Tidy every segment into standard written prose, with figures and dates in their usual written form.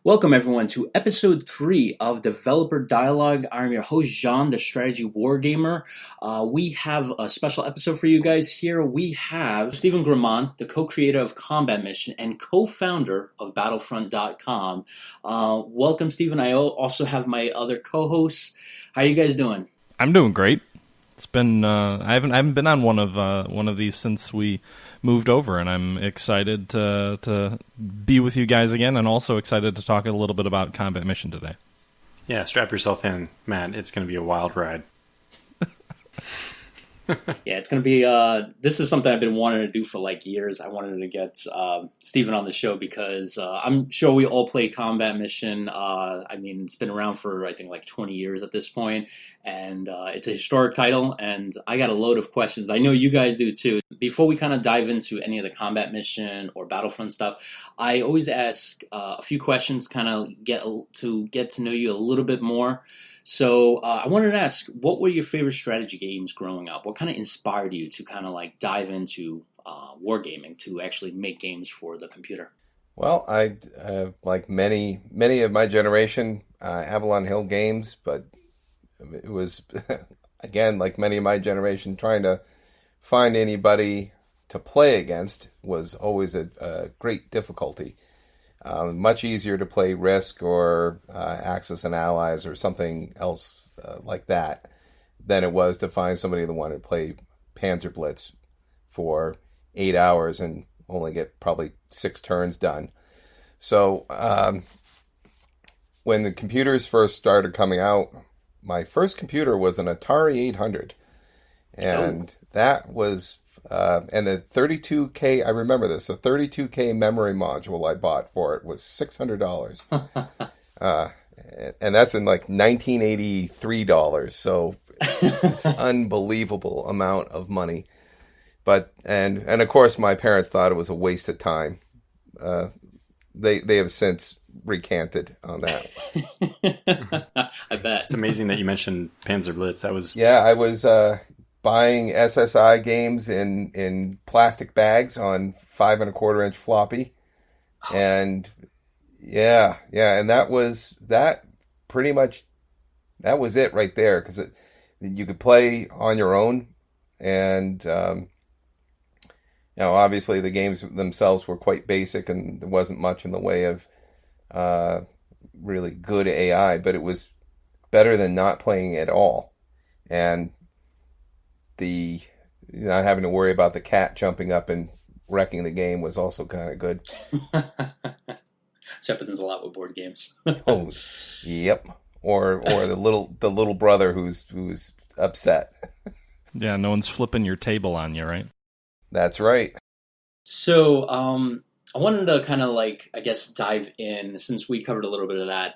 Welcome everyone to episode 3 of Developer Dialogue. I'm your host, Jean, the Strategy Wargamer. We have a special episode for you guys here. We have Stephen Grammont, the co-creator of Combat Mission and co-founder of Battlefront.com. Welcome, Stephen. I also have my other co-hosts. How are you guys doing? I'm doing great. It's been I haven't been on one of these since we moved over, and I'm excited to be with you guys again, and also excited to talk a little bit about Combat Mission today. Yeah, strap yourself in, Matt. It's going to be a wild ride. Yeah, it's going to be, this is something I've been wanting to do for like years. I wanted to get Stephen on the show because I'm sure we all play Combat Mission. I mean, it's been around for, I think, like 20 years at this point, and it's a historic title, and I got a load of questions. I know you guys do too. Before we kind of dive into any of the Combat Mission or Battlefront stuff, I always ask a few questions, kind of get to know you a little bit more. So I wanted to ask, what were your favorite strategy games growing up? What kind of inspired you to kind of like dive into wargaming, to actually make games for the computer? Well, I like many of my generation, Avalon Hill games, but it was, again, like many of my generation, trying to find anybody to play against was always a great difficulty. Much easier to play Risk or Axis and Allies or something else like that than it was to find somebody that wanted to play Panzer Blitz for 8 hours and only get probably 6 turns done. So when the computers first started coming out, my first computer was an Atari 800. And that was... and the 32K, I remember this, the 32K memory module I bought for it was $600. And that's in like 1983 dollars. So it's an unbelievable amount of money. But, and of course my parents thought it was a waste of time. They have since recanted on that. I bet. It's amazing that you mentioned Panzer Blitz. That was... Yeah, I was... buying SSI games in plastic bags on 5 1/4 inch floppy. And and that was it right there, because you could play on your own, and obviously the games themselves were quite basic, and there wasn't much in the way of really good AI, but it was better than not playing at all. And the not having to worry about the cat jumping up and wrecking the game was also kind of good. Which happens a lot with board games. Oh, yep. Or the little brother who's upset. Yeah, no one's flipping your table on you, right? That's right. So I wanted to kind of like, I guess, dive in, since we covered a little bit of that.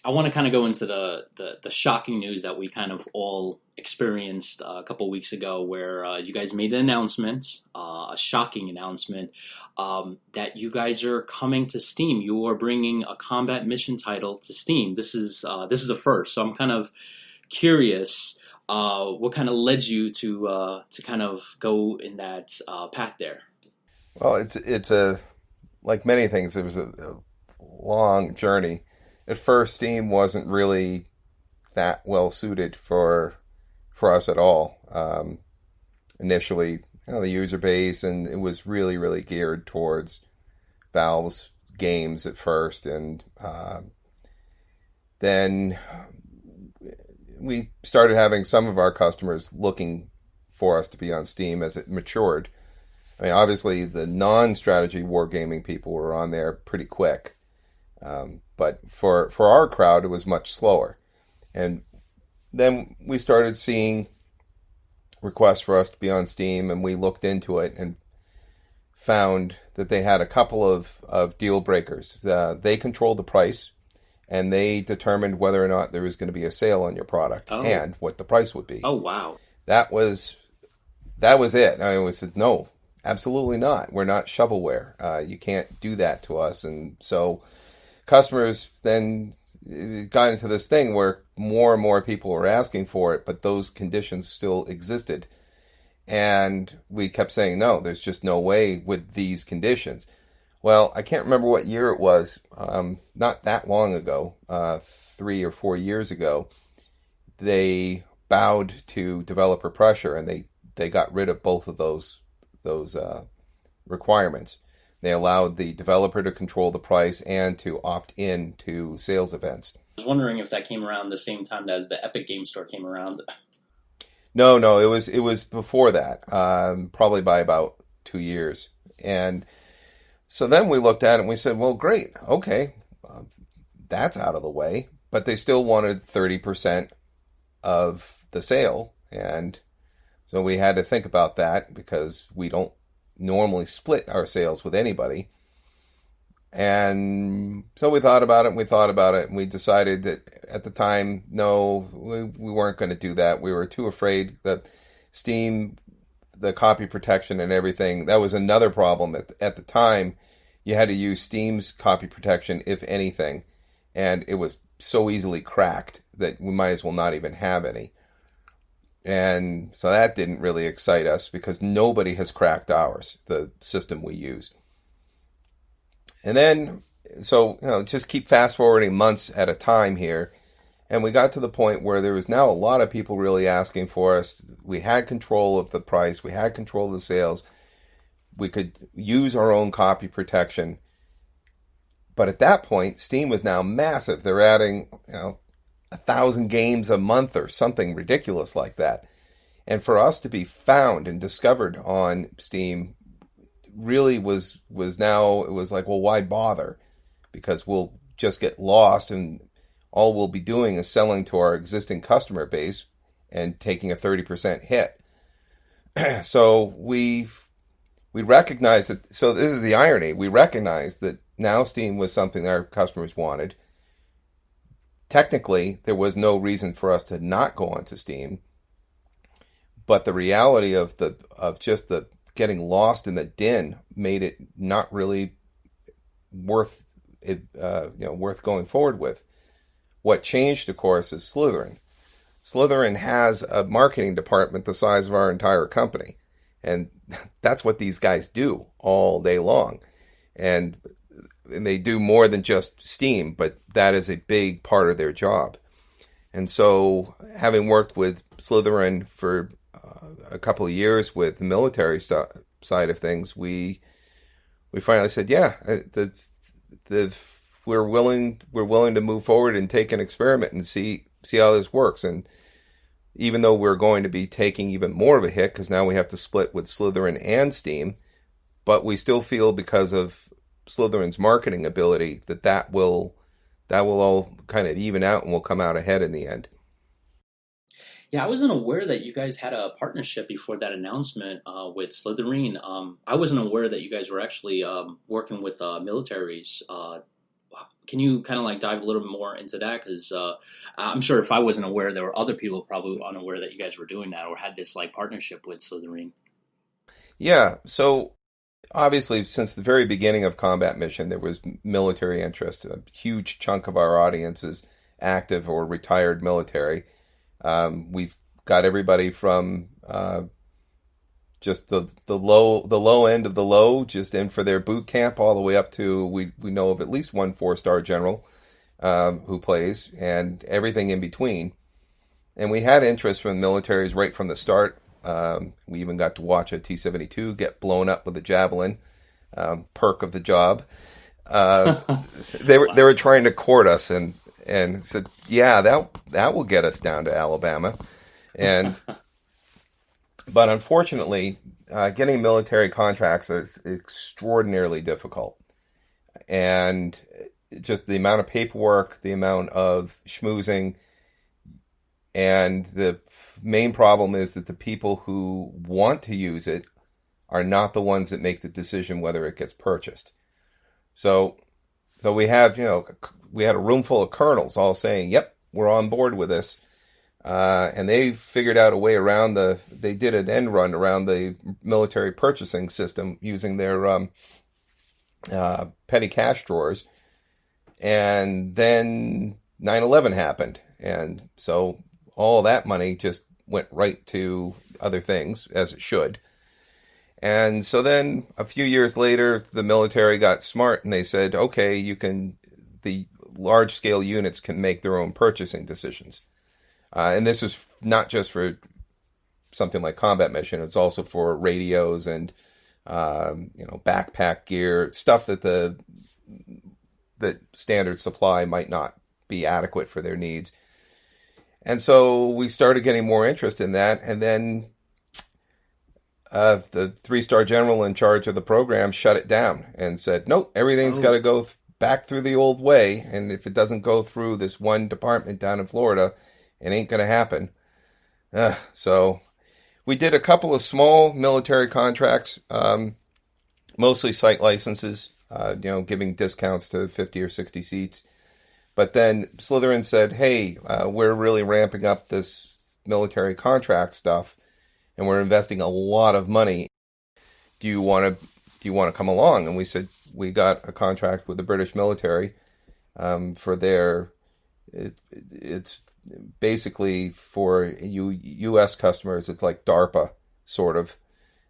I want to kind of go into the shocking news that we kind of all experienced a couple weeks ago, where you guys made an announcement, a shocking announcement, that you guys are coming to Steam. You are bringing a Combat Mission title to Steam. This is a first, so I'm kind of curious what kind of led you to kind of go in that path there. Well, it's a, like many things, it was a long journey. At first, Steam wasn't really that well suited for us at all. Initially, the user base, and it was really, really geared towards Valve's games at first, and then we started having some of our customers looking for us to be on Steam as it matured. I mean, obviously, the non-strategy wargaming people were on there pretty quick. But for our crowd, it was much slower. And then we started seeing requests for us to be on Steam, and we looked into it and found that they had a couple of deal breakers. They controlled the price, and they determined whether or not there was going to be a sale on your product and what the price would be. Oh, wow. That was it. I mean, we said, no, absolutely not. We're not shovelware. You can't do that to us. And so customers then got into this thing where more and more people were asking for it, but those conditions still existed. And we kept saying, no, there's just no way with these conditions. Well, I can't remember what year it was. Not that long ago, 3 or 4 years ago, they bowed to developer pressure, and they got rid of both of those requirements. They allowed the developer to control the price and to opt in to sales events. I was wondering if that came around the same time as the Epic Game Store came around. No, it was before that, probably by about 2 years. And so then we looked at it and we said, well, great, okay, that's out of the way. But they still wanted 30% of the sale. And so we had to think about that because we don't normally split our sales with anybody. And so we thought about it, and we decided that at the time, no, we weren't going to do that. We were too afraid that Steam, the copy protection and everything, that was another problem. At the time, you had to use Steam's copy protection, if anything, and it was so easily cracked that we might as well not even have any. And so that didn't really excite us because nobody has cracked ours, the system we use. And then, so, just keep fast forwarding months at a time here. And we got to the point where there was now a lot of people really asking for us. We had control of the price. We had control of the sales. We could use our own copy protection. But at that point, Steam was now massive. They're adding, 1,000 games a month or something ridiculous like that. And for us to be found and discovered on Steam really was now, it was like, well, why bother? Because we'll just get lost, and all we'll be doing is selling to our existing customer base and taking a 30% hit. So we recognize that, so this is the irony, we recognize that now Steam was something our customers wanted. Technically, there was no reason for us to not go onto Steam, but the reality of just the getting lost in the din made it not really worth going forward with. What changed, of course, is Slitherine. Slitherine has a marketing department the size of our entire company, and that's what these guys do all day long. And they do more than just Steam, but that is a big part of their job. And so, having worked with Slitherine for a couple of years with the military side of things, we finally said, yeah, we're willing to move forward and take an experiment and see how this works. And even though we're going to be taking even more of a hit because now we have to split with Slitherine and Steam, but we still feel because of Slytherine's marketing ability that will all kind of even out and we'll come out ahead in the end. Yeah, I wasn't aware that you guys had a partnership before that announcement with Slitherine. I wasn't aware that you guys were actually working with militaries. Can you kind of dive a little bit more into that? Because I'm sure if I wasn't aware, there were other people probably unaware that you guys were doing that or had this partnership with Slitherine. Yeah, so obviously since the very beginning of Combat Mission, there was military interest. A huge chunk of our audience is active or retired military. We've got everybody from just the low end of the low, just in for their boot camp, all the way up to we know of at least one 4-star general who plays, and everything in between. And we had interest from militaries right from the start. We even got to watch a T-72 get blown up with a javelin, perk of the job. They were trying to court us and said, yeah, that will get us down to Alabama. But unfortunately, getting military contracts is extraordinarily difficult. And just the amount of paperwork, the amount of schmoozing, and the main problem is that the people who want to use it are not the ones that make the decision whether it gets purchased. So we have, we had a room full of colonels all saying, yep, we're on board with this. And they figured out a way around they did an end run around the military purchasing system using their petty cash drawers. And then 9/11 happened. And so all that money just went right to other things, as it should. And so then a few years later, the military got smart and they said, okay, the large scale units can make their own purchasing decisions. And this is not just for something like Combat Mission. It's also for radios and, backpack gear, stuff that standard supply might not be adequate for their needs. And so we started getting more interest in that. And then the 3-star general in charge of the program shut it down and said, nope, everything's got to go back through the old way. And if it doesn't go through this one department down in Florida, it ain't going to happen. So we did a couple of small military contracts, mostly site licenses, giving discounts to 50 or 60 seats. But then Slitherine said, hey, we're really ramping up this military contract stuff, and we're investing a lot of money. Do you want to come along? And we said, we got a contract with the British military for it's basically for U.S. customers. It's like DARPA, sort of.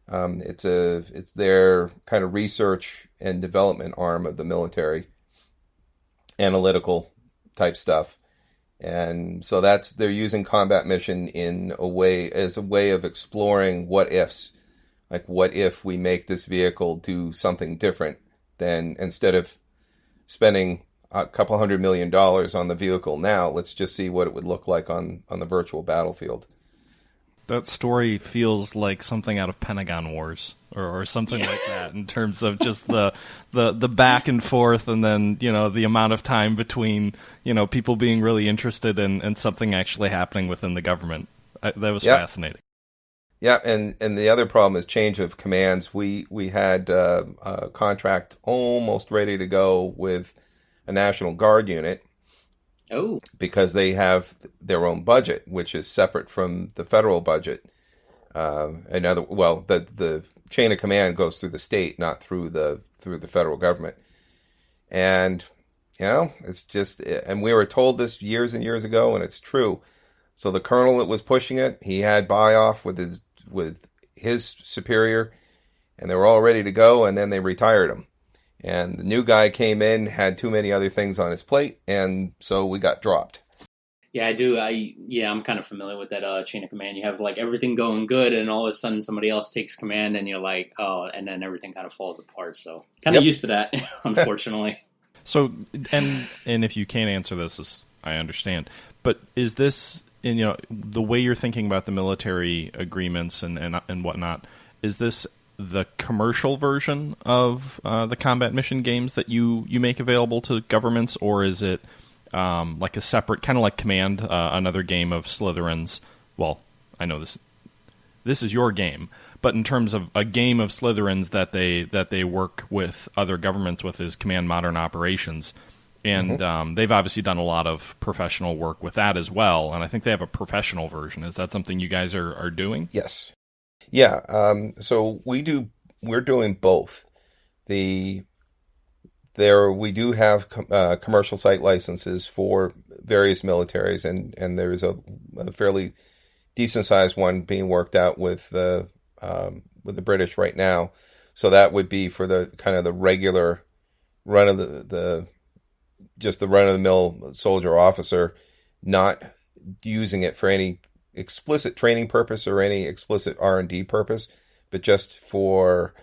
It's their kind of research and development arm of the military, analytical type stuff. And so they're using Combat Mission as a way of exploring what ifs. Like, what if we make this vehicle do something different than, instead of spending a couple $100 million on the vehicle now, let's just see what it would look like on the virtual battlefield. That story feels like something out of Pentagon Wars or something like that, in terms of just the back and forth, and then, the amount of time between, people being really interested and something actually happening within the government. That was fascinating. Yeah, and the other problem is change of commands. We had a contract almost ready to go with a National Guard unit. Oh. Because they have their own budget, which is separate from the federal budget. The chain of command goes through the state, not through the federal government. And it's just, and we were told this years and years ago, and it's true. So the colonel that was pushing it, he had buy-off with his superior, and they were all ready to go, and then they retired him. And the new guy came in, had too many other things on his plate, and so we got dropped. Yeah, I do. I'm kind of familiar with that chain of command. You have like everything going good, and all of a sudden somebody else takes command, and you're like, oh, and then everything kind of falls apart. So kind of used to that, unfortunately. So, and if you can't answer this, I understand. But is this, the way you're thinking about the military agreements and whatnot, is this the commercial version of the Combat Mission games that you make available to governments, or is it like a separate, kind of like Command, another game of Slytherine's? Well, I know this is your game, but in terms of a game of Slytherine's that they work with other governments with, is Command Modern Operations. And they've obviously done a lot of professional work with that as well, and I think they have a professional version. Is that something you guys are doing? Yes. Yeah, so we're doing both. We do have commercial site licenses for various militaries, and there's a fairly decent sized one being worked out with the British right now. So that would be for the kind of the regular run of the run of the mill soldier officer, not using it for any explicit training purpose or any explicit R&D purpose, but just for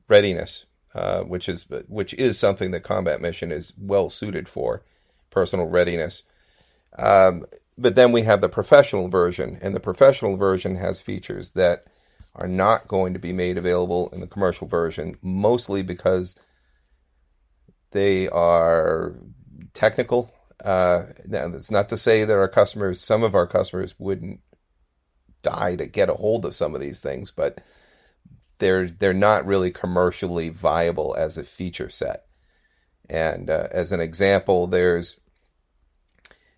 readiness, which is something that Combat Mission is well suited for, personal readiness. But then we have the professional version, and the professional version has features that are not going to be made available in the commercial version, mostly because they are technical. Now, that's not to say that some of our customers wouldn't die to get a hold of some of these things, but they're not really commercially viable as a feature set. And as an example, there's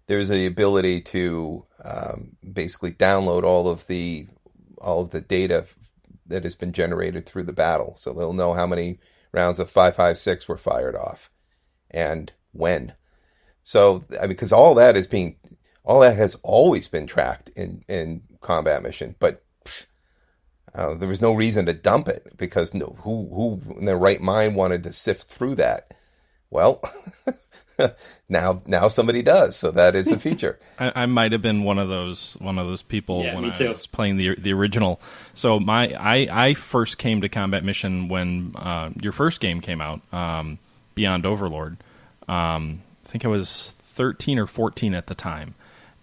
the ability to basically download all of the data that has been generated through the battle, so they'll know how many rounds of 5.56 were fired off and when. So, because all that has always been tracked in Combat Mission, but There was no reason to dump it because who in their right mind wanted to sift through that? Well, now somebody does, so that is a feature. I might have been one of those people when I was playing the original. So I first came to Combat Mission when your first game came out, Beyond Overlord. I think I was 13 or 14 at the time.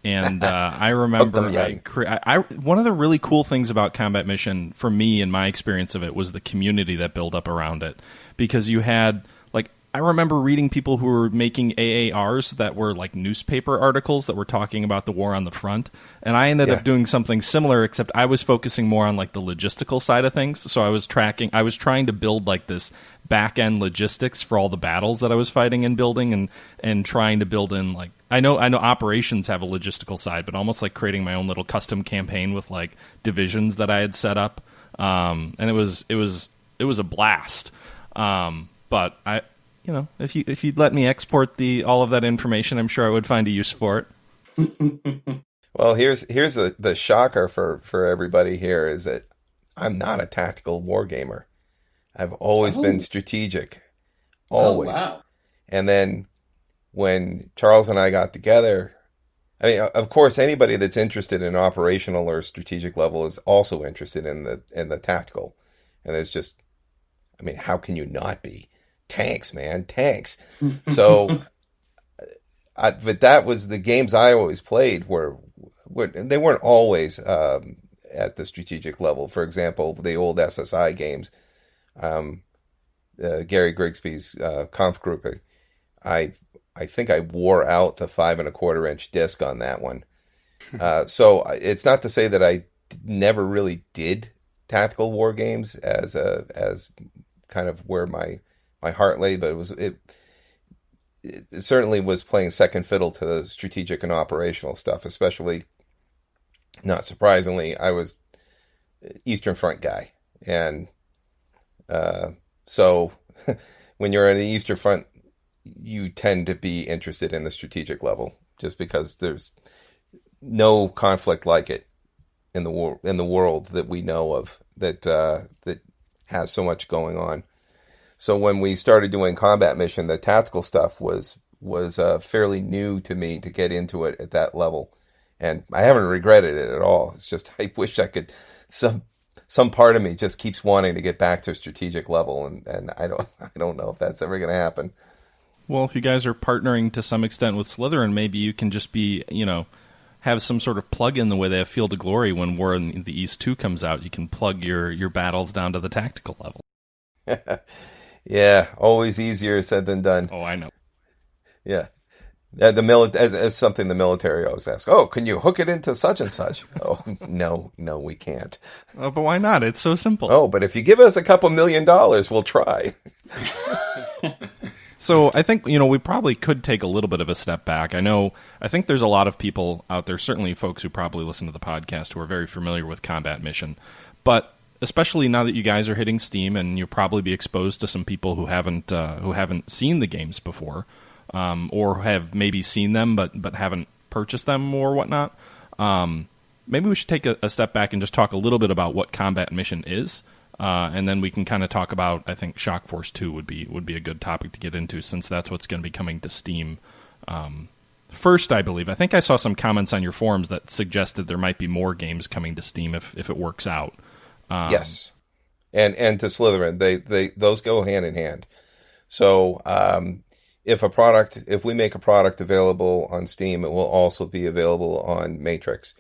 And I remember one of the really cool things about Combat Mission, for me and my experience of it, was the community that built up around it. Because you had, like, I remember reading people who were making AARs that were like newspaper articles that were talking about the war on the front. And I ended up doing something similar, except I was focusing more on like the logistical side of things. So I was trying to build like this back-end logistics for all the battles that I was fighting and building, and trying to build in, like, I know operations have a logistical side, but almost like creating my own little custom campaign with like divisions that I had set up, and it was a blast. But if you'd let me export all of that information, I'm sure I would find a use for it. Well, here's the shocker for everybody here is that I'm not a tactical wargamer. I've always been strategic, always. Oh, wow. And then when Charles and I got together, I mean, of course, anybody that's interested in operational or strategic level is also interested in the tactical. And it's just, I mean, how can you not be? Tanks, man, tanks. So, but that was the games I always played were they weren't always at the strategic level. For example, the old SSI games, Gary Grigsby's Kampfgruppe, I think I wore out the 5 1/4 inch disc on that one. So it's not to say that I never really did tactical war games as kind of where my heart lay, but it certainly was playing second fiddle to the strategic and operational stuff. Especially, not surprisingly, I was Eastern Front guy, and so when you're on the Eastern Front, you tend to be interested in the strategic level, just because there's no conflict like it in the world that we know of that has so much going on. So when we started doing Combat Mission, the tactical stuff was fairly new to me to get into it at that level, and I haven't regretted it at all. It's just I wish I could. Some part of me just keeps wanting to get back to a strategic level, and I don't know if that's ever going to happen. Well, if you guys are partnering to some extent with Slitherine, maybe you can just be, have some sort of plug-in the way they have Field of Glory when War in the East 2 comes out. You can plug your battles down to the tactical level. Yeah, always easier said than done. Oh, I know. Yeah. As something the military always asks, oh, can you hook it into such and such? Oh, no, we can't. Oh, but why not? It's so simple. Oh, but if you give us a couple $1 million, we'll try. So I think, we probably could take a little bit of a step back. I think there's a lot of people out there, certainly folks who probably listen to the podcast, who are very familiar with Combat Mission. But especially now that you guys are hitting Steam, and you'll probably be exposed to some people who haven't seen the games before, or have maybe seen them but haven't purchased them or whatnot. Maybe we should take a step back and just talk a little bit about what Combat Mission is. And then we can kind of talk about, I think, Shock Force 2 would be a good topic to get into, since that's what's going to be coming to Steam first, I believe. I think I saw some comments on your forums that suggested there might be more games coming to Steam if it works out. Yes, and to Slitherine, they those go hand in hand. So if we make a product available on Steam, it will also be available on Matrix,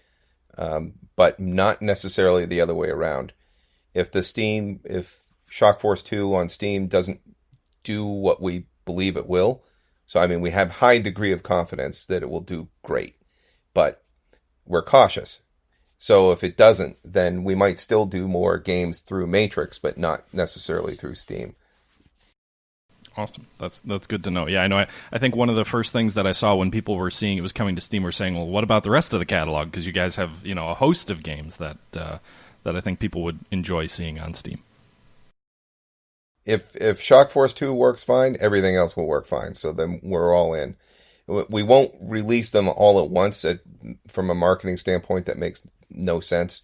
but not necessarily the other way around. If Shock Force 2 on Steam doesn't do what we believe it will, so I mean, we have high degree of confidence that it will do great, but we're cautious. So if it doesn't, then we might still do more games through Matrix, but not necessarily through Steam. Awesome. That's good to know. Yeah, I know. I think one of the first things that I saw when people were seeing it was coming to Steam were saying, well, what about the rest of the catalog? Because you guys have, a host of games that I think people would enjoy seeing on Steam. If Shock Force 2 works fine, everything else will work fine. So then we're all in. We won't release them all at once from a marketing standpoint. That makes no sense.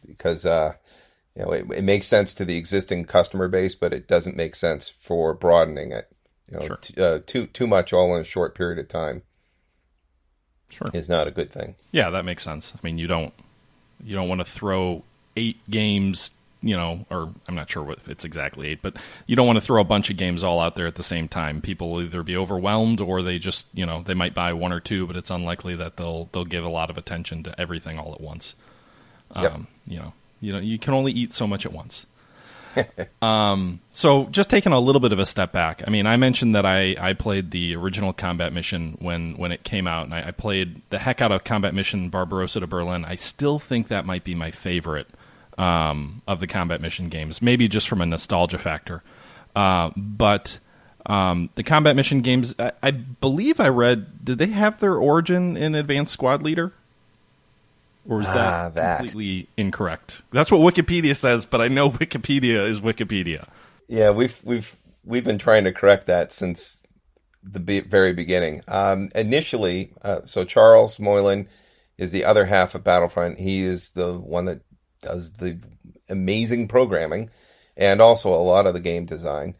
because it makes sense to the existing customer base, but it doesn't make sense for broadening it. Sure. Too much all in a short period of time. Sure. Is not a good thing. Yeah, that makes sense. I mean, you don't want to throw 8 games, or I'm not sure if it's exactly 8, but you don't want to throw a bunch of games all out there at the same time. People will either be overwhelmed or they just, they might buy 1 or 2, but it's unlikely that they'll give a lot of attention to everything all at once. Yep. You can only eat so much at once. So just taking a little bit of a step back, I mean, I mentioned that I played the original Combat Mission when it came out, and I played the heck out of Combat Mission Barbarossa to Berlin. I still think that might be my favorite of the Combat Mission games, maybe just from a nostalgia factor. But the Combat Mission games, I believe I read, did they have their origin in Advanced Squad Leader? Or is that completely incorrect? That's what Wikipedia says, but I know Wikipedia is Wikipedia. Yeah, we've been trying to correct that since the very beginning. Initially, so Charles Moylan is the other half of Battlefront. He is the one that does the amazing programming and also a lot of the game design.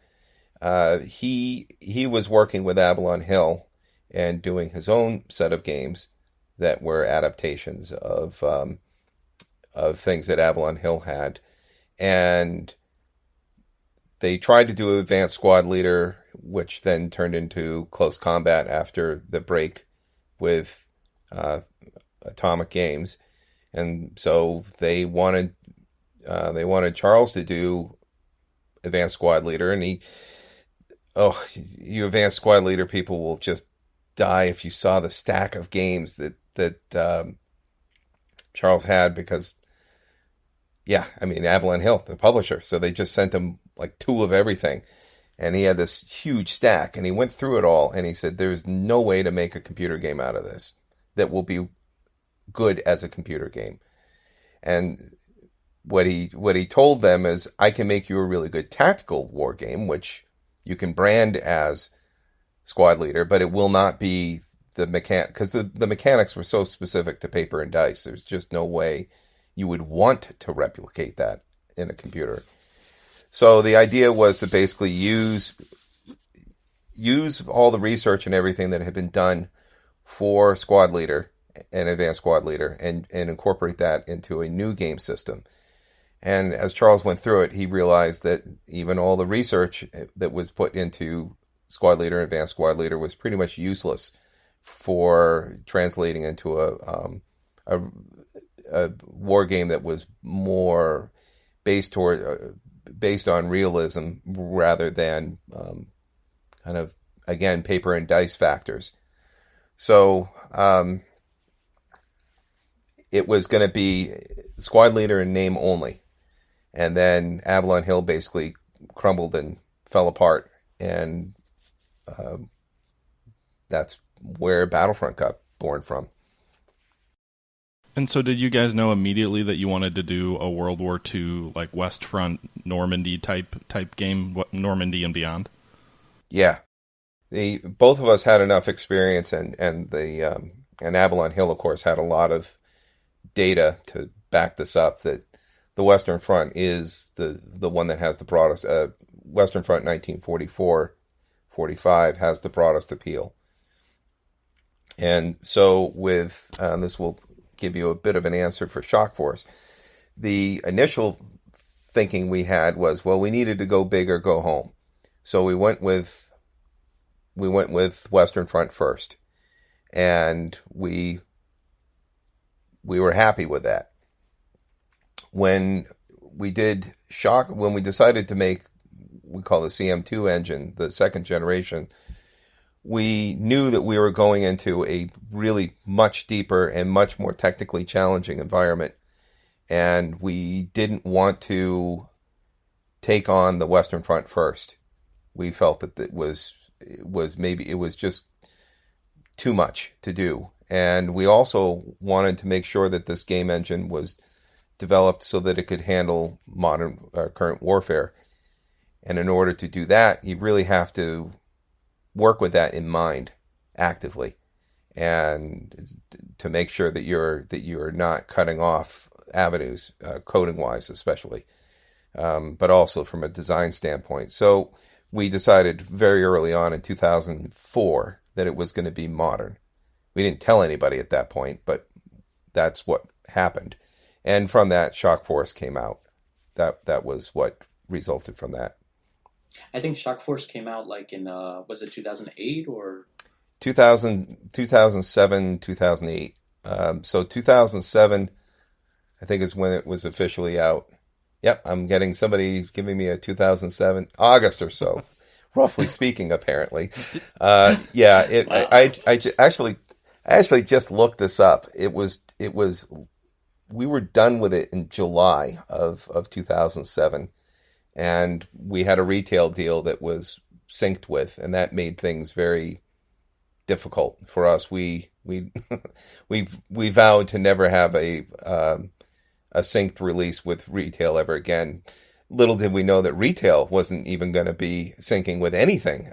He was working with Avalon Hill and doing his own set of games that were adaptations of things that Avalon Hill had. And they tried to do Advanced Squad Leader, which then turned into Close Combat after the break with Atomic Games. And so they wanted Charles to do Advanced Squad Leader, and you Advanced Squad Leader people will just die if you saw the stack of games that Charles had, because Avalon Hill, the publisher, so they just sent him like 2 of everything, and he had this huge stack, and he went through it all, and he said there's no way to make a computer game out of this that will be good as a computer game. And what he told them is, I can make you a really good tactical war game, which you can brand as Squad Leader, but it will not be the because the mechanics were so specific to paper and dice. There's just no way you would want to replicate that in a computer. So the idea was to basically use all the research and everything that had been done for Squad Leader and Advanced Squad Leader and incorporate that into a new game system. And as Charles went through it, he realized that even all the research that was put into Squad Leader and Advanced Squad Leader was pretty much useless for translating into a war game that was more based on realism rather than kind of, again, paper and dice factors. So it was going to be Squad Leader in name only. And then Avalon Hill basically crumbled and fell apart. And that's where Battlefront got born from. And so did you guys know immediately that you wanted to do a World War II, like West Front Normandy type game, Normandy and Beyond? Yeah. Both of us had enough experience, and Avalon Hill, of course, had a lot of data to back this up, that the Western Front is the one that has the broadest, Western Front 1944-45 has the broadest appeal. And so with, this will give you a bit of an answer for Shock Force. The initial thinking we had was, well, we needed to go big or go home. So we went with Western Front first. And we were happy with that. When we decided to make, we call the CM2 engine, the second generation, we knew that we were going into a really much deeper and much more technically challenging environment. And we didn't want to take on the Western Front first. We felt that it was just too much to do. And we also wanted to make sure that this game engine was developed so that it could handle modern current warfare. And in order to do that, you really have to work with that in mind actively, and to make sure that you're not cutting off avenues, coding-wise especially, but also from a design standpoint. So we decided very early on in 2004 that it was going to be modern. We didn't tell anybody at that point, but that's what happened. And from that, Shock Force came out. That was what resulted from that. I think Shock Force came out like in, was it 2008 or? 2007, 2008. So 2007, I think, is when it was officially out. Yep, I'm getting somebody giving me a 2007, August or so, roughly speaking, apparently. Yeah, Wow. I actually just looked this up. It was we were done with it in July of 2007, and we had a retail deal that was synced with, and that made things very difficult for us. We vowed to never have a synced release with retail ever again. Little did we know that retail wasn't even going to be syncing with anything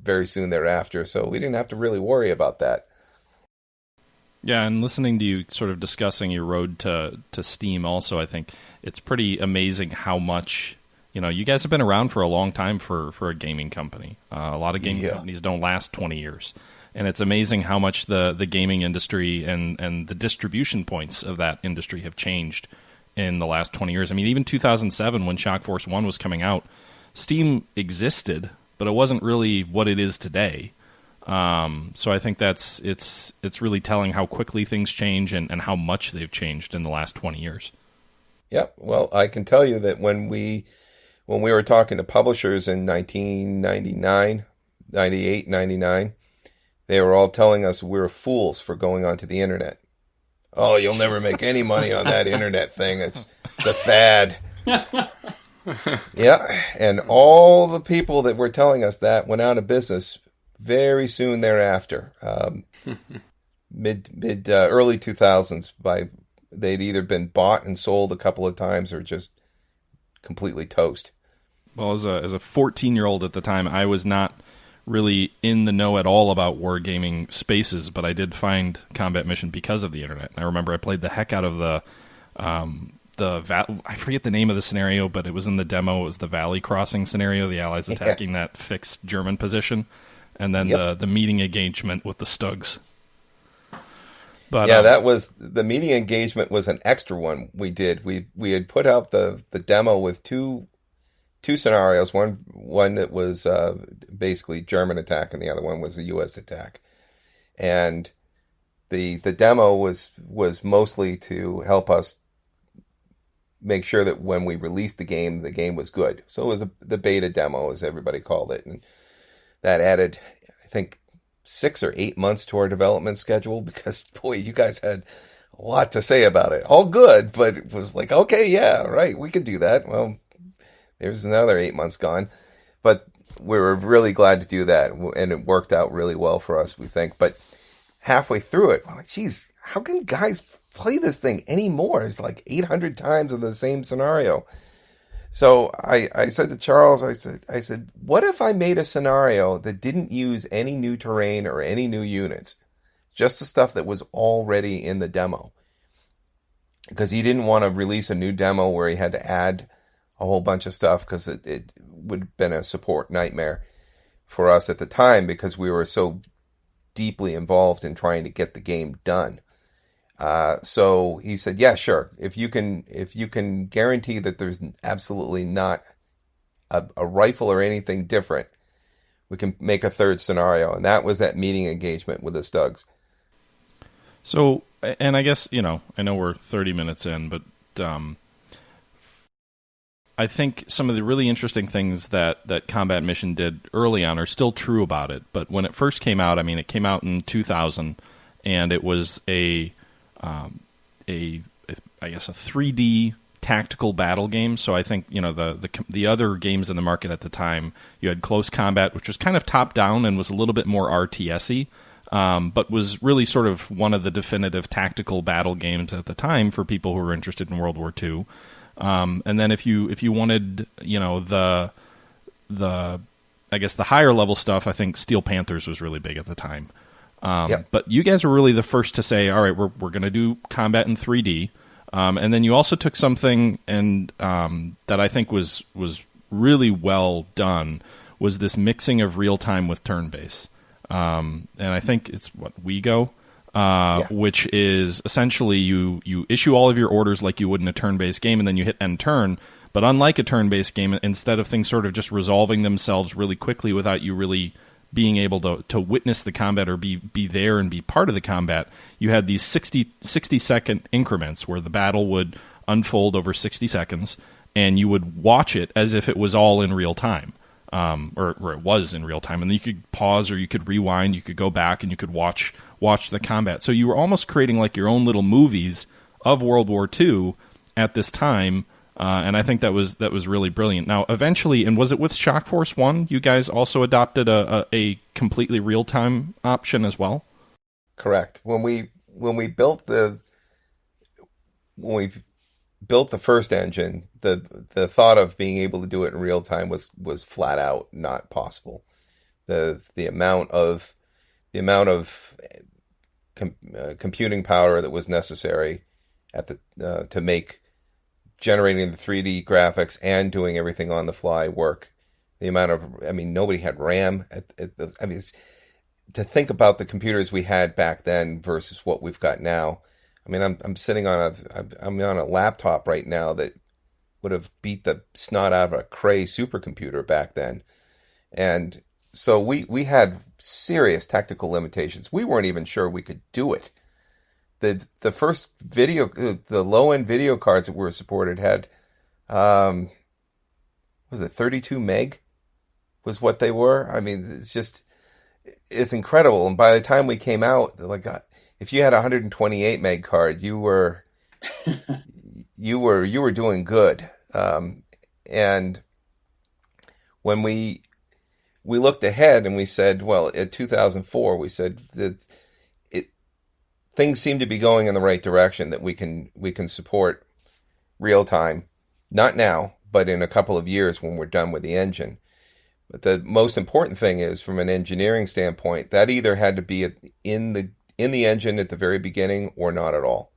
very soon thereafter, so we didn't have to really worry about that. Yeah, and listening to you sort of discussing your road to Steam also, I think it's pretty amazing how much, you guys have been around for a long time for a gaming company. A lot of gaming companies don't last 20 years. And it's amazing how much the gaming industry and the distribution points of that industry have changed in the last 20 years. I mean, even 2007, when Shock Force 1 was coming out, Steam existed, but it wasn't really what it is today. So I think it's really telling how quickly things change and how much they've changed in the last 20 years. Yep. Well, I can tell you that when we were talking to publishers in 1999, 98, 99, they were all telling us we were fools for going onto the internet. Oh, you'll never make any money on that internet thing. It's a fad. Yeah. And all the people that were telling us that went out of business very soon thereafter. Early 2000s, they'd either been bought and sold a couple of times or just completely toast. Well, as a 14-year-old at the time, I was not really in the know at all about wargaming spaces, but I did find Combat Mission because of the internet. I remember I played the heck out of I forget the name of the scenario, but it was in the demo. It was the Valley Crossing scenario, the Allies attacking that fixed German position, and then the meeting engagement with the Stugs. But yeah, that was the meeting engagement was an extra one we did. We had put out the demo with two scenarios. One that was basically German attack, and the other one was a U.S. attack. And the demo was mostly to help us make sure that when we released the game was good. So it was the beta demo, as everybody called it, and that added, I think, 6 or 8 months to our development schedule because, boy, you guys had a lot to say about it. All good, but it was like, okay, yeah, right, we could do that. Well, there's another 8 months gone. But we were really glad to do that, and it worked out really well for us, we think. But halfway through it, I'm like, geez, how can guys play this thing anymore? It's like 800 times in the same scenario. So I said to Charles, I said, what if I made a scenario that didn't use any new terrain or any new units? Just the stuff that was already in the demo. Because he didn't want to release a new demo where he had to add a whole bunch of stuff, because it would have been a support nightmare for us at the time because we were so deeply involved in trying to get the game done. So he said, yeah, sure. If you can guarantee that there's absolutely not a rifle or anything different, we can make a third scenario. And that was that meeting engagement with the Stugs. So, and I guess, I know we're 30 minutes in, but I think some of the really interesting things that Combat Mission did early on are still true about it. But when it first came out, it came out in 2000, and it was a 3D tactical battle game. So I think the other games in the market at the time, you had Close Combat, which was kind of top down and was a little bit more RTS-y, but was really sort of one of the definitive tactical battle games at the time for people who were interested in World War II. And then if you wanted the higher level stuff, I think Steel Panthers was really big at the time. But you guys were really the first to say, all right, we're going to do combat in 3D. And then you also took something and that I think was really well done, was this mixing of real time with turn based. And I think it's what WeGo, which is essentially you issue all of your orders like you would in a turn based game, and then you hit end turn. But unlike a turn based game, instead of things sort of just resolving themselves really quickly without you really being able to witness the combat or be there and be part of the combat, you had these 60-second increments where the battle would unfold over 60 seconds, and you would watch it as if it was all in real time, or it was in real time. And then you could pause or you could rewind, you could go back, and you could watch the combat. So you were almost creating like your own little movies of World War II at this time. And I think that was really brilliant. Now, eventually, and was it with Shock Force 1, you guys also adopted a completely real-time option as well? Correct. When we built the first engine, the thought of being able to do it in real time was flat out not possible. The amount of computing power that was necessary to make generating the 3D graphics and doing everything on the fly work. Nobody had RAM. To think about the computers we had back then versus what we've got now. I'm sitting on a laptop right now that would have beat the snot out of a Cray supercomputer back then. And so we had serious technical limitations. We weren't even sure we could do it. The first the low-end video cards that were supported had, was it 32 meg was what they were? It's incredible. And by the time we came out, if you had a 128 meg card, you were doing good. And when we looked ahead and we said, well, at 2004, we said that things seem to be going in the right direction, that we can support real time, not now, but in a couple of years when we're done with the engine. But the most important thing is, from an engineering standpoint, that either had to be in the engine at the very beginning or not at all.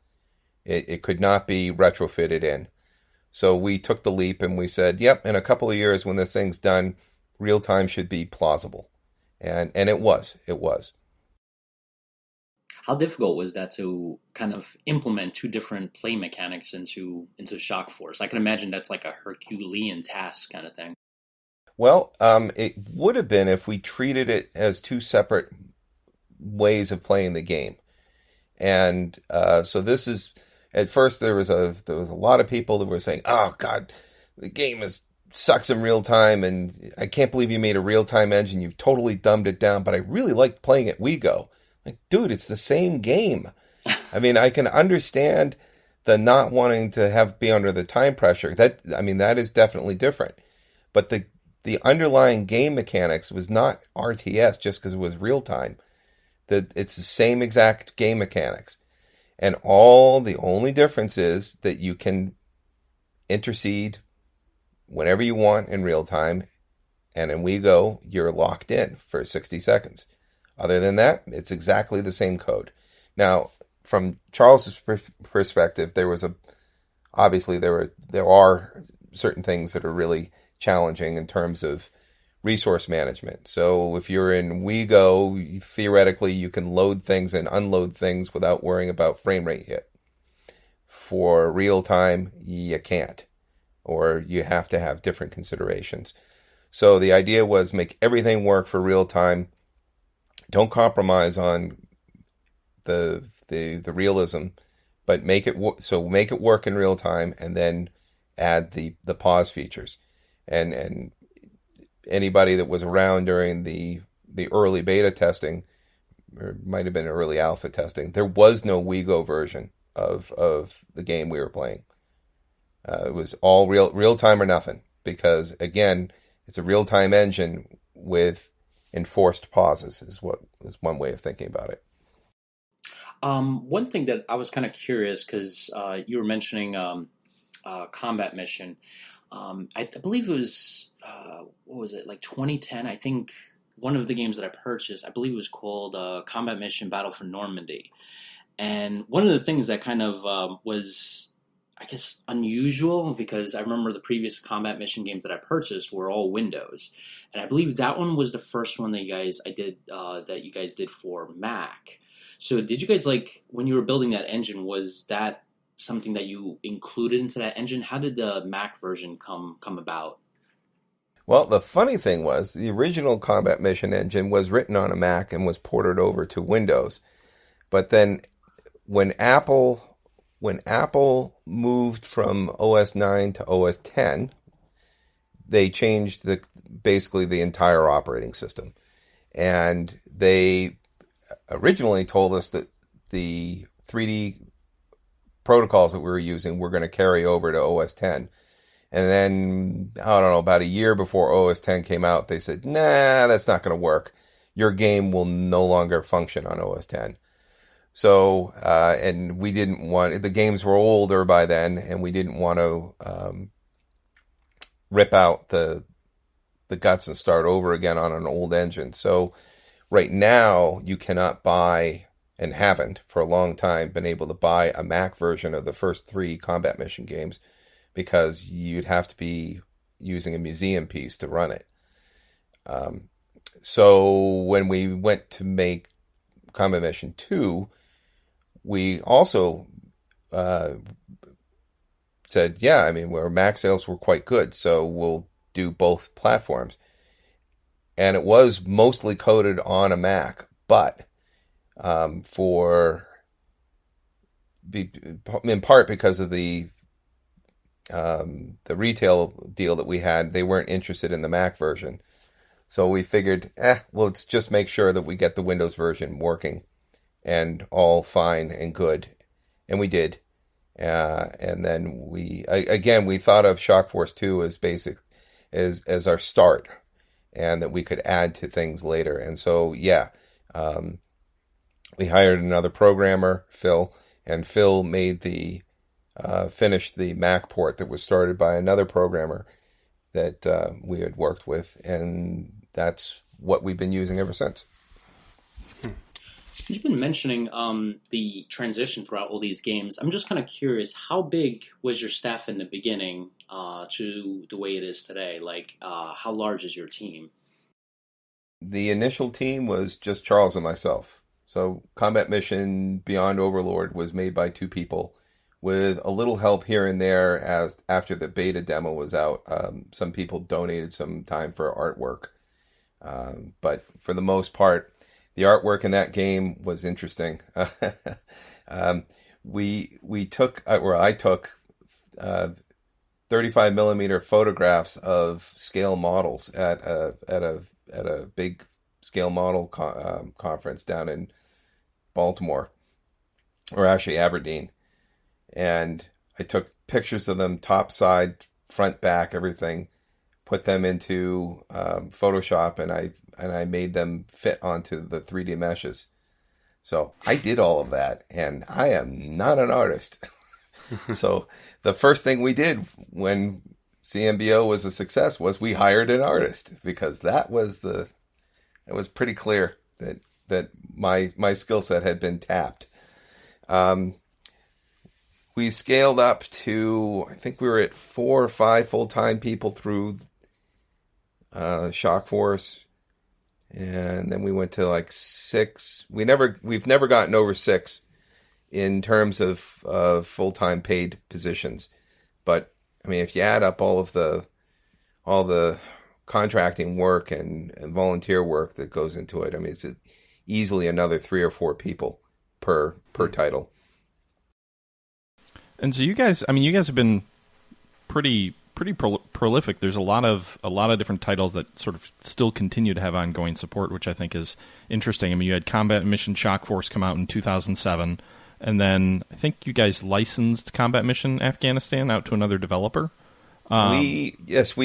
It could not be retrofitted in. So we took the leap and we said, yep, in a couple of years when this thing's done, real time should be plausible. And it was. How difficult was that to kind of implement two different play mechanics into Shock Force? I can imagine that's like a Herculean task kind of thing. Well, it would have been if we treated it as two separate ways of playing the game. And so this is, at first there was a lot of people that were saying, "Oh God, the game sucks in real time, and I can't believe you made a real time engine. You've totally dumbed it down." But I really liked playing at WeGo. Like, dude, it's the same game. I can understand the not wanting to be under the time pressure. That is definitely different. But the underlying game mechanics was not RTS just because it was real time. It's the same exact game mechanics. And the only difference is that you can intercede whenever you want in real time. And in WeGo, you're locked in for 60 seconds. Other than that, it's exactly the same code. Now, from Charles's perspective, there are certain things that are really challenging in terms of resource management. So if you're in WeGo, theoretically you can load things and unload things without worrying about frame rate hit. For real time, you can't, or you have to have different considerations. So the idea was make everything work for real time. Don't compromise on the realism, but make it work in real time, and then add the pause features. And anybody that was around during the early beta testing, or it might have been early alpha testing, there was no WeGo version of the game we were playing. It was all real time or nothing, because again, it's a real time engine with enforced pauses is one way of thinking about it. One thing that I was kind of curious, because you were mentioning Combat Mission. I believe it was, what was it, like 2010? I think one of the games that I purchased, I believe it was called Combat Mission Battlefront Normandy. And one of the things that kind of was I guess, unusual, because I remember the previous Combat Mission games that I purchased were all Windows, and I believe that one was the first one that you guys did for Mac. So did you guys, like, when you were building that engine, was that something that you included into that engine? How did the Mac version come about? Well, the funny thing was the original Combat Mission engine was written on a Mac and was ported over to Windows. But then when Apple moved from OS 9 to OS 10, they changed basically the entire operating system. And they originally told us that the 3D protocols that we were using were going to carry over to OS 10. And then, I don't know, about a year before OS 10 came out, they said, nah, that's not going to work. Your game will no longer function on OS 10. So, and we didn't want, the games were older by then, and we didn't want to rip out the guts and start over again on an old engine. So right now, you cannot buy, and haven't for a long time, been able to buy a Mac version of the first 3 Combat Mission games, because you'd have to be using a museum piece to run it. So when we went to make Combat Mission 2, we also said, yeah, I mean, our Mac sales were quite good, so we'll do both platforms. And it was mostly coded on a Mac, but in part because of the retail deal that we had, they weren't interested in the Mac version. So we figured, well, let's just make sure that we get the Windows version working and all fine and good. And we did. And then we thought of Shock Force 2 as basic, as our start, and that we could add to things later. And so, we hired another programmer, Phil, and Phil made finished the Mac port that was started by another programmer that we had worked with, and that's what we've been using ever since. So you've been mentioning the transition throughout all these games. I'm just kind of curious, how big was your staff in the beginning to the way it is today? Like, how large is your team? The initial team was just Charles and myself. So Combat Mission Beyond Overlord was made by 2 people, with a little help here and there as after the beta demo was out. Some people donated some time for artwork. But for the most part, the artwork in that game was interesting. I took 35 millimeter photographs of scale models at a big scale model conference down in Baltimore, or actually Aberdeen. And I took pictures of them top side, front, back, everything, put them into Photoshop, and I made them fit onto the 3D meshes. So I did all of that, and I am not an artist. So the first thing we did when CMBO was a success was we hired an artist, because it was pretty clear that my skill set had been tapped. We scaled up to, I think we were at 4 or 5 full-time people through Shock Force, and then we went to like 6. We've never gotten over 6 in terms of full-time paid positions. But I mean, if you add up all the contracting work and volunteer work that goes into it, I mean, it's easily another 3 or 4 people per title. And so you guys have been pretty prolific. There's a lot of different titles that sort of still continue to have ongoing support, which I think is interesting. I mean, you had Combat Mission Shock Force come out in 2007, and then I think you guys licensed Combat Mission Afghanistan out to another developer. We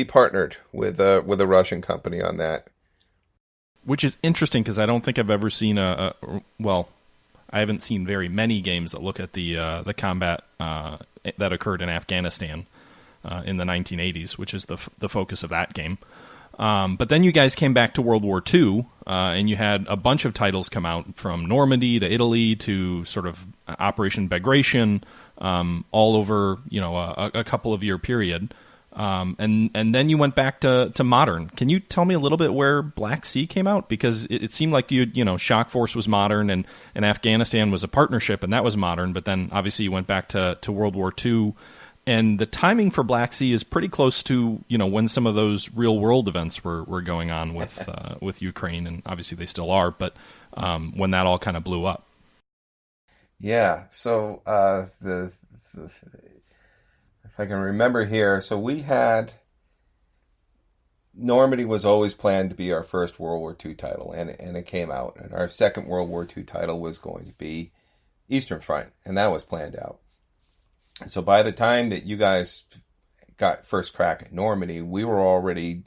partnered with a Russian company on that, which is interesting because I don't think I've ever seen I haven't seen very many games that look at the combat that occurred in Afghanistan in the 1980s, which is the focus of that game. But then you guys came back to World War II, and you had a bunch of titles come out, from Normandy to Italy to sort of Operation Bagration, all over a couple of year period. And then you went back to modern. Can you tell me a little bit where Black Sea came out? Because it seemed like Shock Force was modern, and Afghanistan was a partnership, and that was modern. But then obviously you went back to World War II, and the timing for Black Sea is pretty close to when some of those real world events were going on with Ukraine, and obviously they still are. But when that all kind of blew up. Yeah. So if I can remember here, so we had Normandy was always planned to be our first World War II title, and it came out. And our second World War II title was going to be Eastern Front, and that was planned out. So by the time that you guys got first crack at Normandy, we were already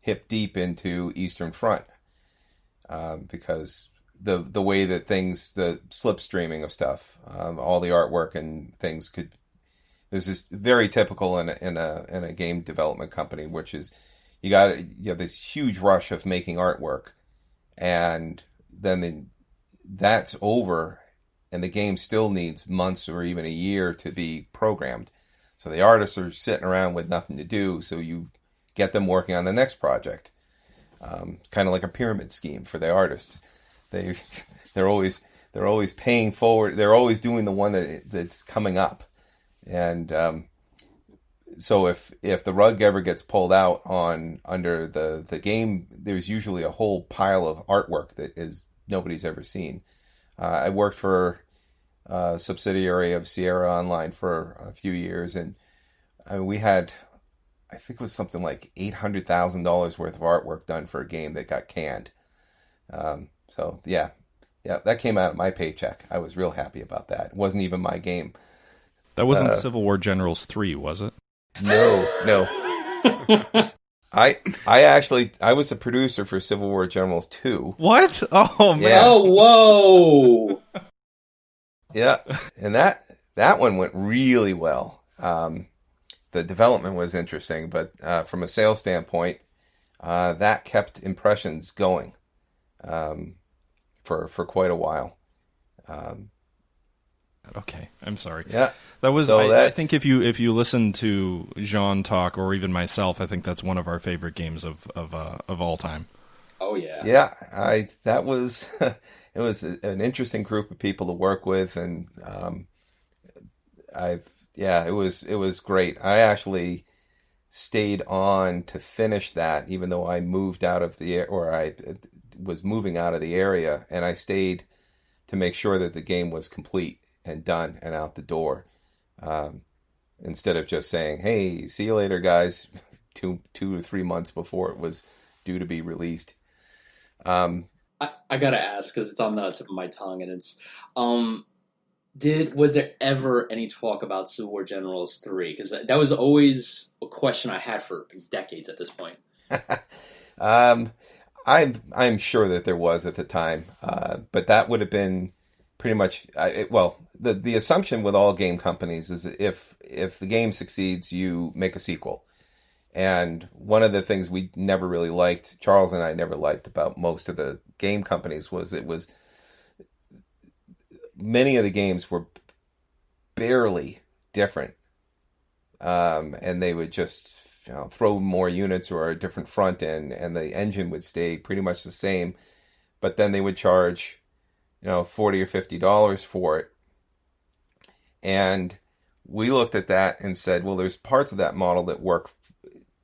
hip deep into Eastern Front, because the way that things, the slipstreaming of stuff, all the artwork and things this is very typical in a game development company, which is you have this huge rush of making artwork, and then that's over, and the game still needs months or even a year to be programmed. So the artists are sitting around with nothing to do, so you get them working on the next project. It's kind of like a pyramid scheme for the artists. They're always paying forward. They're always doing the one that's coming up. And so if the rug ever gets pulled out under the game, there's usually a whole pile of artwork that nobody's ever seen. I worked for a subsidiary of Sierra Online for a few years, and we had, I think it was something like $800,000 worth of artwork done for a game that got canned. So yeah, that came out of my paycheck. I was real happy about that. It wasn't even my game. That wasn't Civil War Generals 3, was it? No. I was a producer for Civil War Generals 2. What? Oh man! Yeah. Oh, whoa! Yeah, and that one went really well. The development was interesting, but from a sales standpoint, that kept impressions going for quite a while. Okay, I'm sorry. Yeah, that was. So I think if you listen to Jean talk, or even myself, I think that's one of our favorite games of all time. Oh yeah. Yeah, that was it was an interesting group of people to work with, and it was great. I actually stayed on to finish that, even though I moved out of I was moving out of the area, and I stayed to make sure that the game was complete and done and out the door, instead of just saying, "Hey, see you later, guys," 2 to 3 months before it was due to be released. I gotta ask, because it's on the tip of my tongue, and it's was there ever any talk about Civil War Generals 3? Because that was always a question I had for decades at this point. I'm sure that there was at the time, but that would have been pretty much the assumption with all game companies is that if the game succeeds, you make a sequel. And one of the things we never really liked, Charles and I never liked about most of the game companies, was many of the games were barely different, and they would just throw more units or a different front end, and the engine would stay pretty much the same, but then they would charge $40 or $50 for it. And we looked at that and said, well, there's parts of that model that work,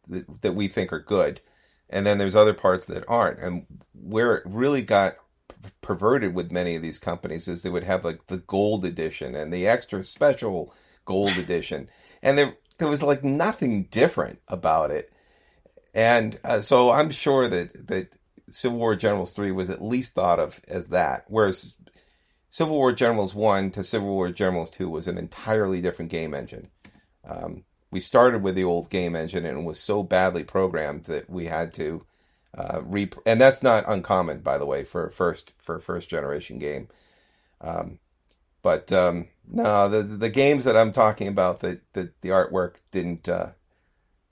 that we think are good, and then there's other parts that aren't. And where it really got perverted with many of these companies is they would have like the gold edition and the extra special gold edition, and there was like nothing different about it. And so I'm sure that Civil War Generals 3 was at least thought of as that, whereas Civil War Generals 1 to Civil War Generals 2 was an entirely different game engine. We started with the old game engine, and it was so badly programmed that we had to and that's not uncommon, by the way, for a first generation game. But no, the games that I'm talking about, that the artwork didn't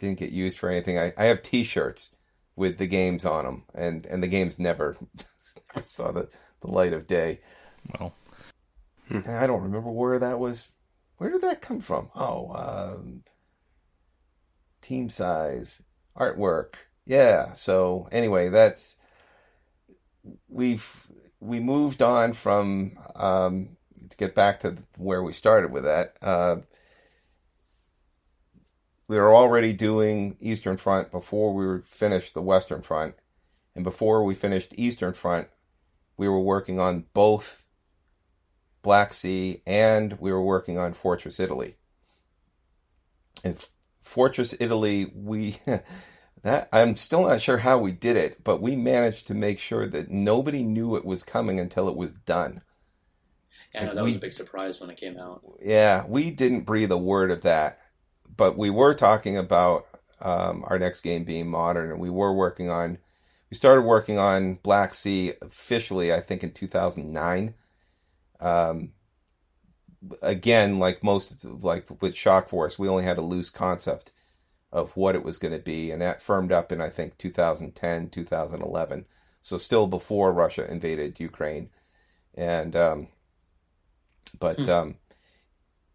get used for anything. I have T-shirts with the games on them, and the games never saw the light of day. Well, I don't remember where that was where did that come from? Oh, team size, artwork. Yeah. So anyway, we moved on from, to get back to where we started with that. We were already doing Eastern Front before we finished the Western Front. And before we finished Eastern Front, we were working on both Black Sea and we were working on Fortress Italy. And Fortress Italy, I'm still not sure how we did it, but we managed to make sure that nobody knew it was coming until it was done. Yeah, no, that was a big surprise when it came out. Yeah, we didn't breathe a word of that. But we were talking about our next game being modern, and we started working on Black Sea officially, I think, in 2009. Again, like with Shock Force, we only had a loose concept of what it was going to be, and that firmed up in, I think, 2010, 2011. So still before Russia invaded Ukraine. And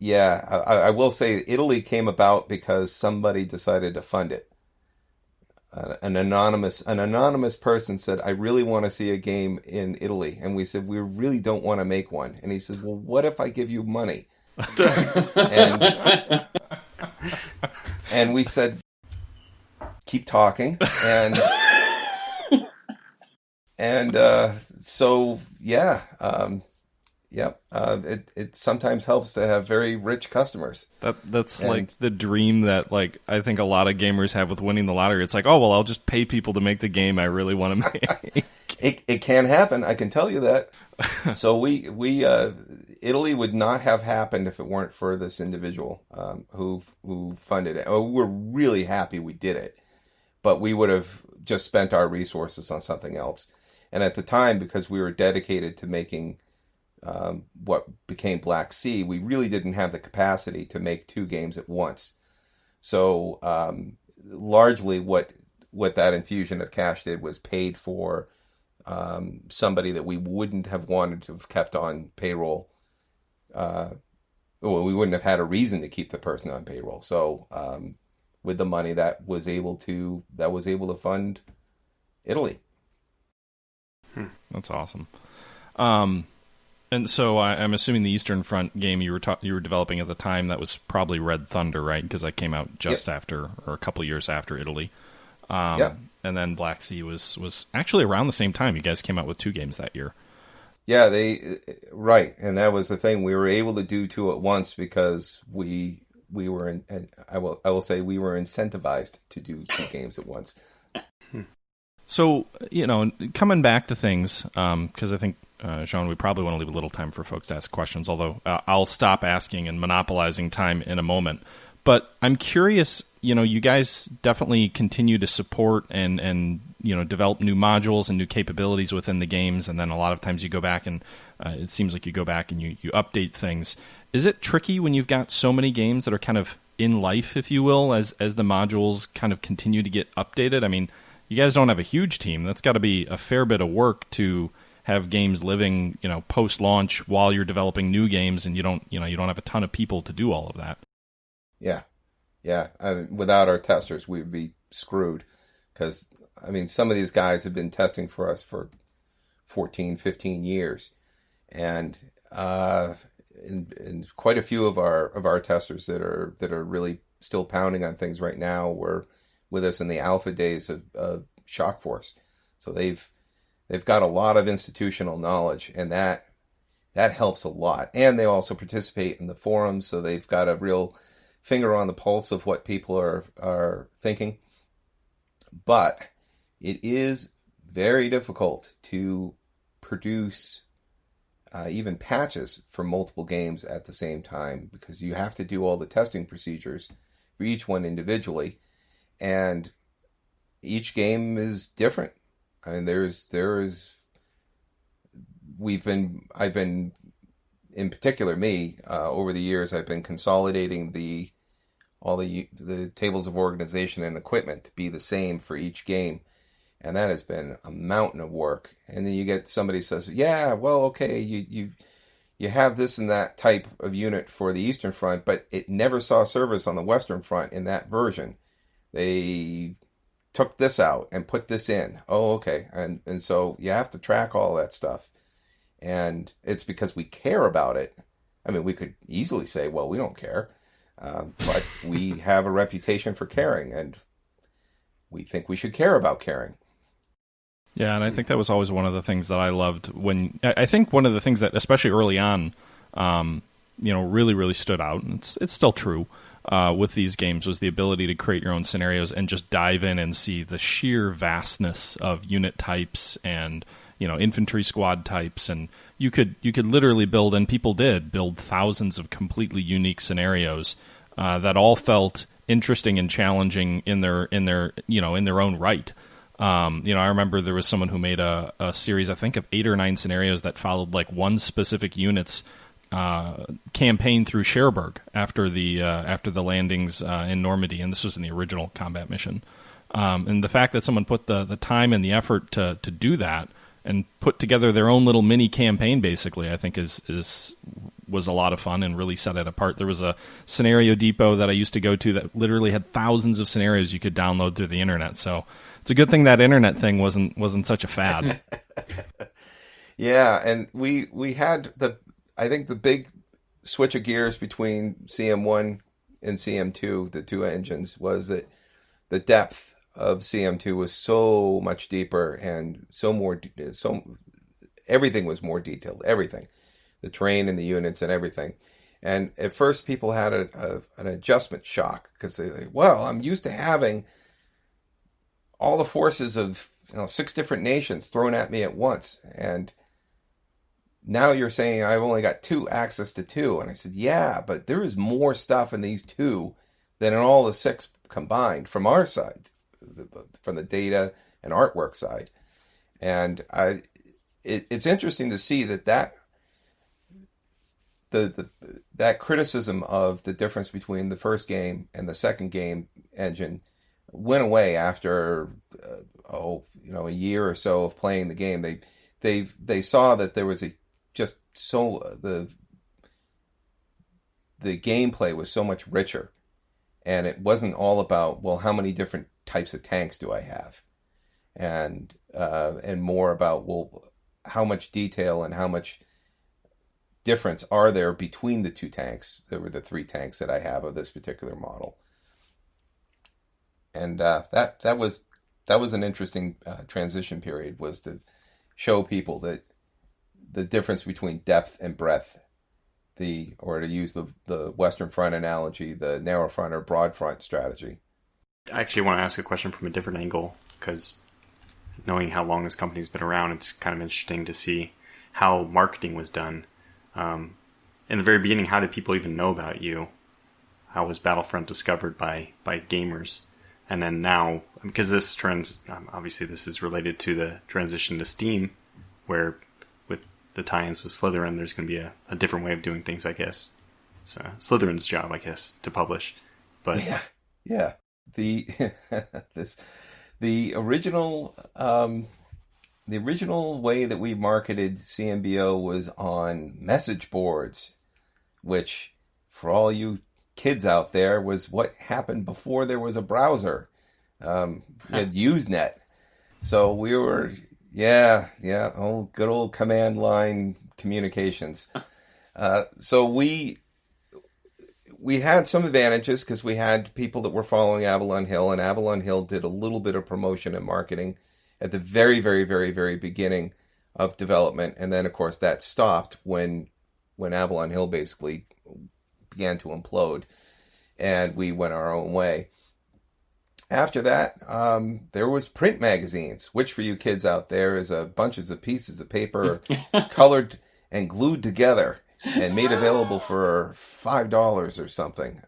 yeah, I will say Italy came about because somebody decided to fund it. An anonymous person said, "I really want to see a game in Italy," and we said, "We really don't want to make one." And he said, "Well, what if I give you money?" and we said, "Keep talking," and so yeah. Yep. It sometimes helps to have very rich customers. That's like the dream that I think a lot of gamers have with winning the lottery. It's like, oh well, I'll just pay people to make the game I really want to make. It can happen. I can tell you that. So we Italy would not have happened if it weren't for this individual who funded it. We're really happy we did it, but we would have just spent our resources on something else. And at the time, because we were dedicated to making what became Black Sea, we really didn't have the capacity to make two games at once. So largely what that infusion of cash did was paid for somebody that we wouldn't have wanted to have kept on payroll. We wouldn't have had a reason to keep the person on payroll. So with the money that was able to fund Italy. That's awesome. And so I'm assuming the Eastern Front game you were developing at the time, that was probably Red Thunder, right? Because that came out just after, or a couple of years after Italy. And then Black Sea was actually around the same time. You guys came out with two games that year. Yeah, right. And that was the thing. We were able to do two at once because we were I will say we were incentivized to do two games at once. So, coming back to things, because I think, Sean, we probably want to leave a little time for folks to ask questions, although I'll stop asking and monopolizing time in a moment. But I'm curious, you guys definitely continue to support and develop new modules and new capabilities within the games, and then a lot of times you go back and it seems like you go back and you update things. Is it tricky when you've got so many games that are kind of in life, if you will, as the modules kind of continue to get updated? I mean, you guys don't have a huge team. That's got to be a fair bit of work to have games living, post-launch while you're developing new games, and you don't have a ton of people to do all of that. Yeah. Without our testers, we'd be screwed. Because, some of these guys have been testing for us for 14, 15 years. And quite a few of our testers that are really still pounding on things right now were with us in the alpha days of Shock Force. So they've got a lot of institutional knowledge, and that helps a lot. And they also participate in the forums, so they've got a real finger on the pulse of what people are thinking. But it is very difficult to produce even patches for multiple games at the same time, because you have to do all the testing procedures for each one individually, and each game is different. I've been, in particular me, over the years, I've been consolidating all the tables of organization and equipment to be the same for each game. And that has been a mountain of work. And then you get somebody says, yeah, well, okay, you have this and that type of unit for the Eastern Front, but it never saw service on the Western Front in that version. They took this out and put this in. Oh, okay. And so you have to track all that stuff. And it's because we care about it. I mean, we could easily say, well, we don't care. But we have a reputation for caring, and we think we should care about caring. Yeah, and I think that was always one of the things that I loved when... I think one of the things that, especially early on, really, really stood out, and it's still true, with these games, was the ability to create your own scenarios and just dive in and see the sheer vastness of unit types and, infantry squad types. And you could literally build, and people did, build thousands of completely unique scenarios that all felt interesting and challenging in their own right. I remember there was someone who made a series, I think, of 8 or 9 scenarios that followed like one specific unit's campaign through Cherbourg after the landings in Normandy, and this was in the original Combat Mission. And the fact that someone put the time and the effort to do that and put together their own little mini campaign, basically, I think was a lot of fun and really set it apart. There was a scenario depot that I used to go to that literally had thousands of scenarios you could download through the internet. So it's a good thing that internet thing wasn't such a fad. Yeah, and we had I think the big switch of gears between CM1 and CM2, the two engines, was that the depth of CM2 was so much deeper and everything was more detailed. Everything, the terrain and the units and everything. And at first, people had an adjustment shock because they like, well, I'm used to having all the forces of 6 different nations thrown at me at once, and now you're saying I've only got access to 2. And I said, yeah, but there is more stuff in these 2 than in all the 6 combined from our side, from the data and artwork side. And it's interesting to see that criticism of the difference between the first game and the second game engine went away after a year or so of playing the game. They saw that there was the gameplay was so much richer, and it wasn't all about, well, how many different types of tanks do I have, and more about, well, how much detail and how much difference are there between the 2 tanks. There were the 3 tanks that I have of this particular model, and that was an interesting transition period, was to show people that the difference between depth and breadth, or to use the Western Front analogy, the narrow front or broad front strategy. I actually want to ask a question from a different angle, because knowing how long this company's been around, it's kind of interesting to see how marketing was done. In the very beginning, how did people even know about you? How was Battlefront discovered by gamers? And then now, because this trends, obviously this is related to the transition to Steam, where with the tie-ins with Slitherine, there's going to be a different way of doing things, I guess. It's Slytherine's job, I guess, to publish. But yeah. The original way that we marketed CMBO was on message boards, which, for all you kids out there, was what happened before there was a browser. We had Usenet, so we were good old command line communications. So we had some advantages because we had people that were following Avalon Hill, and Avalon Hill did a little bit of promotion and marketing at the very, very, very, very beginning of development. And then, of course, that stopped when Avalon Hill basically began to implode, and we went our own way. After that, there was print magazines, which for you kids out there is a bunches of pieces of paper colored and glued together and made available for $5 or something.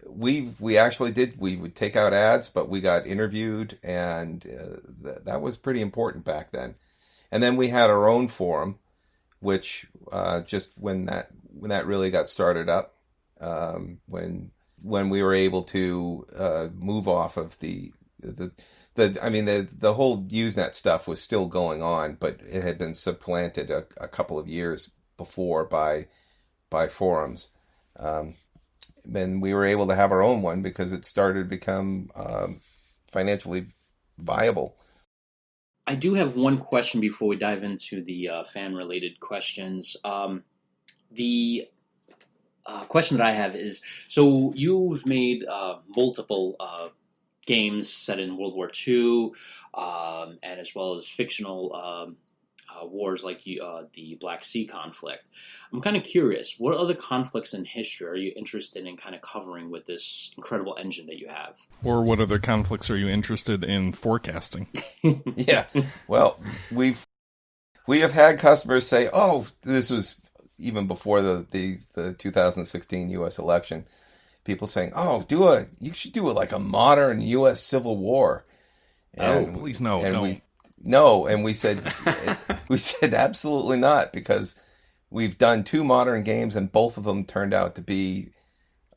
We actually did. We would take out ads, but we got interviewed, and that was pretty important back then. And then we had our own forum, which just when that really got started up, when we were able to move off of the The whole Usenet stuff was still going on, but it had been supplanted a couple of years before by forums. And we were able to have our own one because it started to become financially viable. I do have one question before we dive into the fan-related questions. The question that I have is, so you've made multiple games set in World War II, and as well as fictional wars like the Black Sea conflict. I'm kind of curious, what other conflicts in history are you interested in kind of covering with this incredible engine that you have? Or what other conflicts are you interested in forecasting? Yeah, well, we have had customers say, "Oh, this was even before the 2016 U.S. election." People saying, "Oh, you should do like a modern U.S. Civil War." And, please no, and we said absolutely not, because we've done 2 modern games and both of them turned out to be.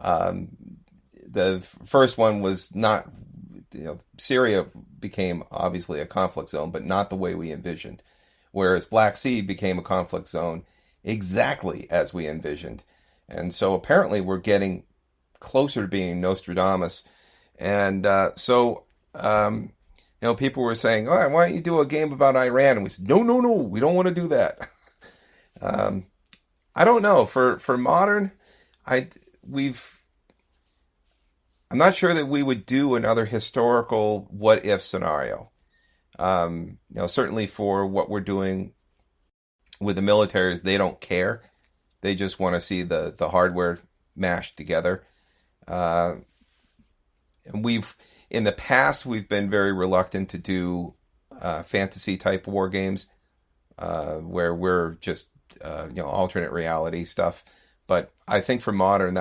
The first one was not, Syria became obviously a conflict zone, but not the way we envisioned. Whereas Black Sea became a conflict zone exactly as we envisioned, and so apparently we're getting closer to being Nostradamus, and people were saying, "All right, why don't you do a game about Iran?" And we said, "No, we don't want to do that." I don't know. For modern, I'm not sure that we would do another historical what if scenario. Certainly for what we're doing with the militaries, they don't care. They just want to see the hardware mashed together. And in the past, we've been very reluctant to do fantasy type war games where we're just alternate reality stuff. But I think for modern,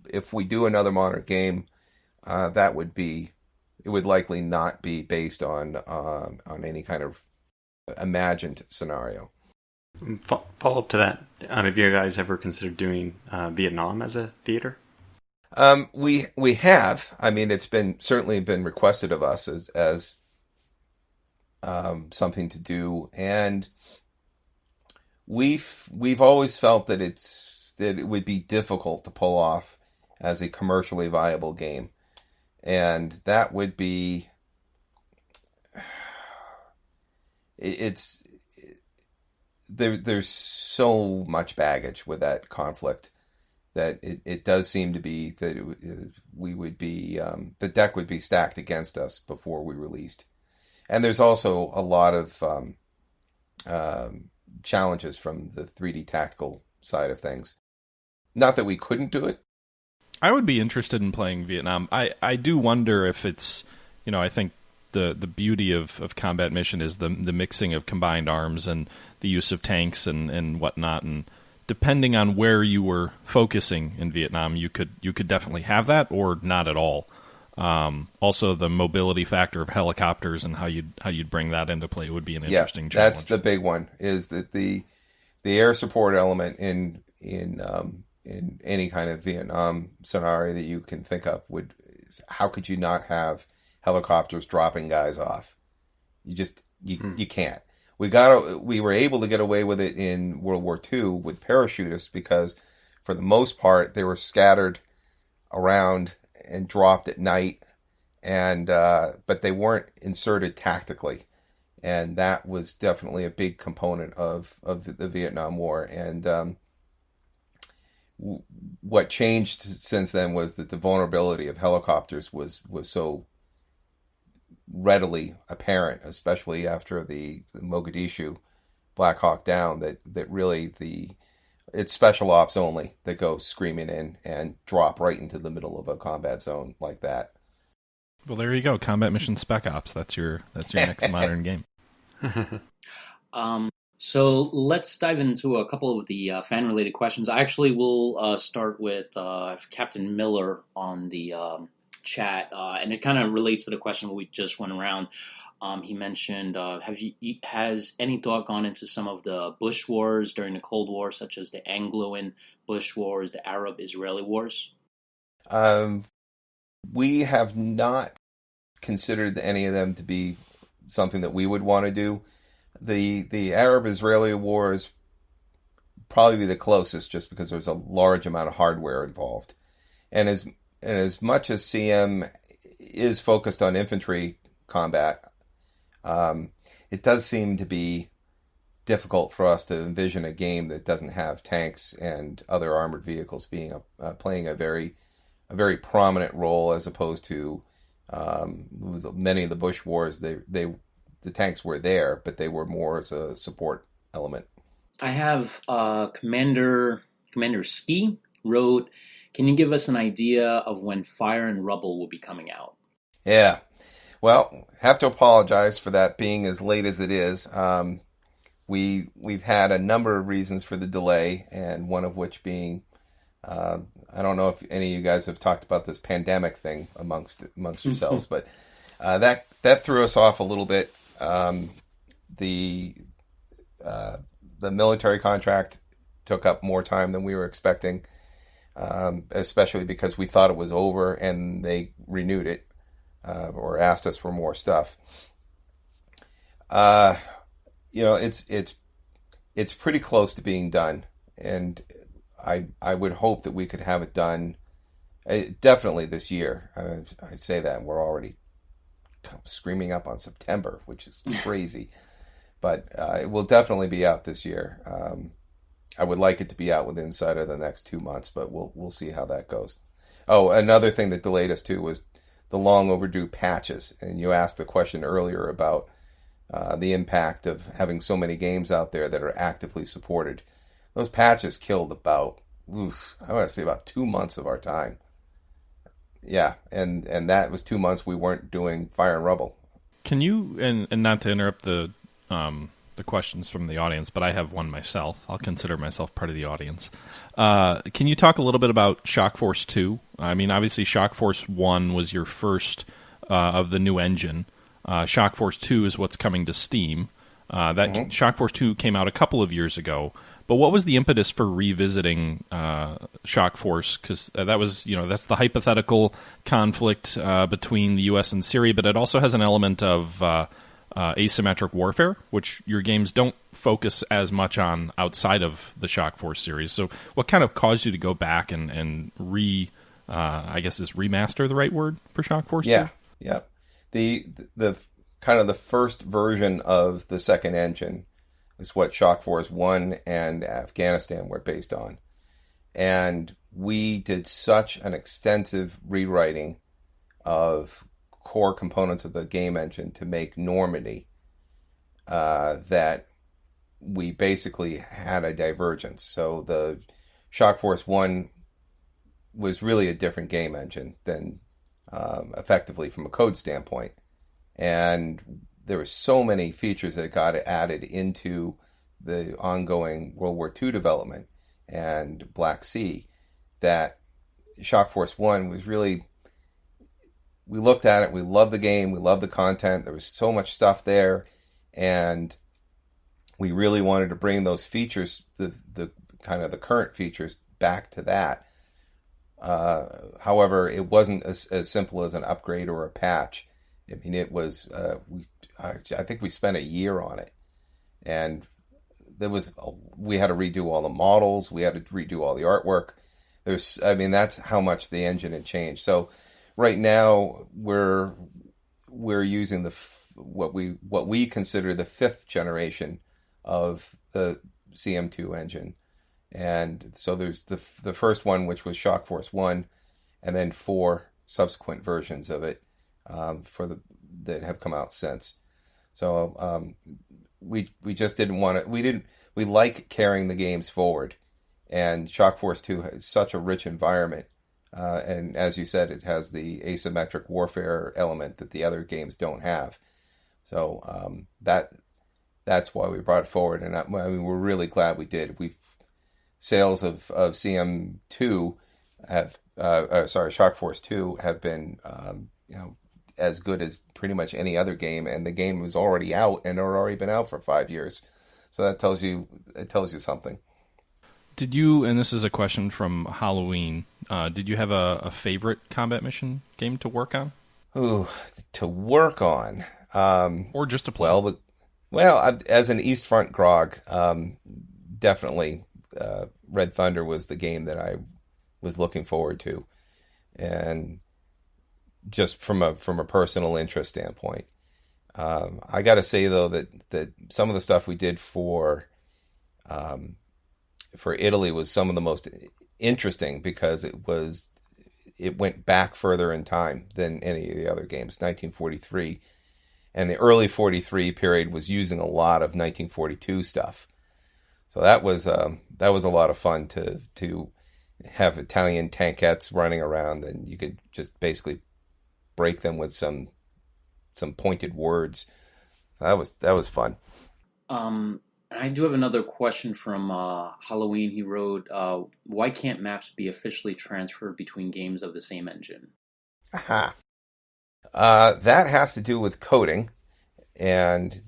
if we do another modern game, it would likely not be based on any kind of imagined scenario. Follow up to that, have you guys ever considered doing Vietnam as a theater? We have. I mean, it's certainly been requested of us as something to do, and we've always felt that it would be difficult to pull off as a commercially viable game, and that would be there's so much baggage with that conflict that it does seem to be that we would be the deck would be stacked against us before we released, and there's also a lot of challenges from the 3D tactical side of things. Not that we couldn't do it. I would be interested in playing Vietnam. I do wonder if it's, I think the beauty of Combat Mission is the mixing of combined arms and the use of tanks and whatnot, and depending on where you were focusing in Vietnam, you could definitely have that or not at all. Also, the mobility factor of helicopters and how you'd bring that into play would be an interesting challenge. That's the big one. Is that the air support element in any kind of Vietnam scenario that you can think of how could you not have helicopters dropping guys off? You can't. We were able to get away with it in World War II with parachutists because, for the most part, they were scattered around and dropped at night, and but they weren't inserted tactically, and that was definitely a big component of the Vietnam War. And what changed since then was that the vulnerability of helicopters was so readily apparent, especially after the Mogadishu Black Hawk Down, that really it's special ops only that go screaming in and drop right into the middle of a combat zone like that. Well, there you go, Combat Mission Spec Ops. That's your next modern game. So let's dive into a couple of the fan-related questions. I actually will start with Captain Miller on the chat, and it kind of relates to the question we just went around. He mentioned, has any thought gone into some of the Bush wars during the Cold War, such as the Anglo-and Bush wars, the Arab-Israeli wars? We have not considered any of them to be something that we would want to do. The Arab-Israeli war is probably be the closest, just because there's a large amount of hardware involved, and as much as CM is focused on infantry combat, it does seem to be difficult for us to envision a game that doesn't have tanks and other armored vehicles being playing a very prominent role, as opposed to many of the Bush wars. The tanks were there, but they were more as a support element. I have Commander Ski wrote, "Can you give us an idea of when Fire and Rubble will be coming out?" Yeah, well, have to apologize for that being as late as it is. We've had a number of reasons for the delay, and one of which being, I don't know if any of you guys have talked about this pandemic thing amongst yourselves, but that threw us off a little bit. The military contract took up more time than we were expecting, especially because we thought it was over and they renewed it or asked us for more stuff. It's pretty close to being done, and I would hope that we could have it done definitely this year. I say that, and we're already screaming up on September, which is crazy. But it will definitely be out this year. I would like it to be out within inside of the next 2 months, but we'll see how that goes. Oh, another thing that delayed us too was the long overdue patches. And you asked the question earlier about the impact of having so many games out there that are actively supported. Those patches killed about 2 months of our time. Yeah, and that was 2 months we weren't doing Fire and Rubble. Can you, and not to interrupt the questions from the audience, but I have one myself. I'll consider myself part of the audience. Can you talk a little bit about Shock Force 2? I mean, obviously Shock Force 1 was your first of the new engine. Shock Force 2 is what's coming to Steam. Shock Force 2 came out a couple of years ago. But what was the impetus for revisiting Shock Force? Because that was, that's the hypothetical conflict between the U.S. and Syria, but it also has an element of asymmetric warfare, which your games don't focus as much on outside of the Shock Force series. So what kind of caused you to go back and I guess is remaster the right word for Shock Force 2? Yeah. The kind of the first version of the second engine is what Shock Force 1 and Afghanistan were based on. And we did such an extensive rewriting of core components of the game engine to make Normandy that we basically had a divergence. So the Shock Force 1 was really a different game engine than effectively from a code standpoint. And there were so many features that got added into the ongoing World War II development and Black Sea that Shock Force 1 was really, we looked at it, we loved the game, we loved the content, there was so much stuff there, and we really wanted to bring those features, the kind of the current features, back to that. However, it wasn't as simple as an upgrade or a patch. I mean, it was, I think we spent a year on it, and we had to redo all the models, we had to redo all the artwork. That's how much the engine had changed. So right now we're using what we consider the fifth generation of the CM2 engine, and so there's the first one, which was Shock Force 1, and then 4 subsequent versions of it that have come out since. So we just didn't want to. We like carrying the games forward, and Shock Force 2 has such a rich environment, and as you said, it has the asymmetric warfare element that the other games don't have. So that's why we brought it forward, and we're really glad we did. Sales of CM2 have Shock Force 2 have been as good as pretty much any other game, and the game was already out and it had already been out for 5 years. So that tells you something. Did you, and this is a question from Halloween, did you have a favorite Combat Mission game to work on? Ooh, to work on. Or just to play? As an East Front grog, definitely Red Thunder was the game that I was looking forward to, and just from a personal interest standpoint. I got to say though that some of the stuff we did for Italy was some of the most interesting because it went back further in time than any of the other games. 1943, and the early 43 period was using a lot of 1942 stuff. So that was a lot of fun to have Italian tankettes running around, and you could just basically break them with some pointed words. That was fun. I do have another question from Halloween. He wrote, why can't maps be officially transferred between games of the same engine? Aha. That has to do with coding, and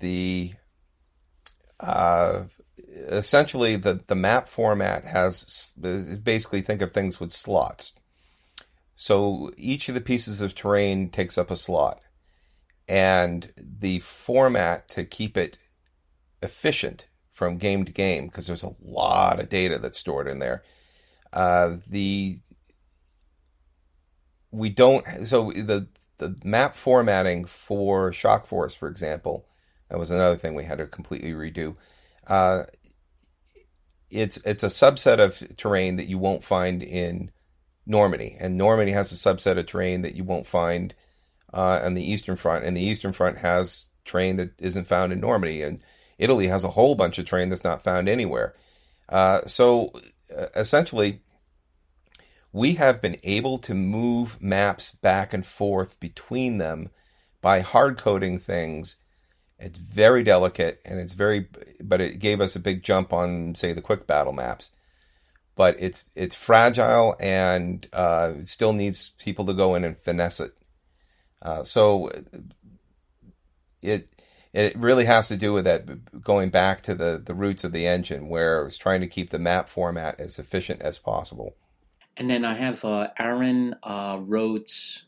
essentially the map format has basically, think of things with slots. So each of the pieces of terrain takes up a slot, and the format to keep it efficient from game to game, because there's a lot of data that's stored in there. The map formatting for Shock Force, for example, that was another thing we had to completely redo. It's a subset of terrain that you won't find in Normandy, and Normandy has a subset of terrain that you won't find on the Eastern Front, and the Eastern Front has terrain that isn't found in Normandy, and Italy has a whole bunch of terrain that's not found anywhere. So essentially, we have been able to move maps back and forth between them by hard coding things. It's very delicate, and but it gave us a big jump on, say, the quick battle maps. But it's fragile, and it still needs people to go in and finesse it. So it really has to do with that, going back to the roots of the engine, where it was trying to keep the map format as efficient as possible. And then I have Aaron wrote,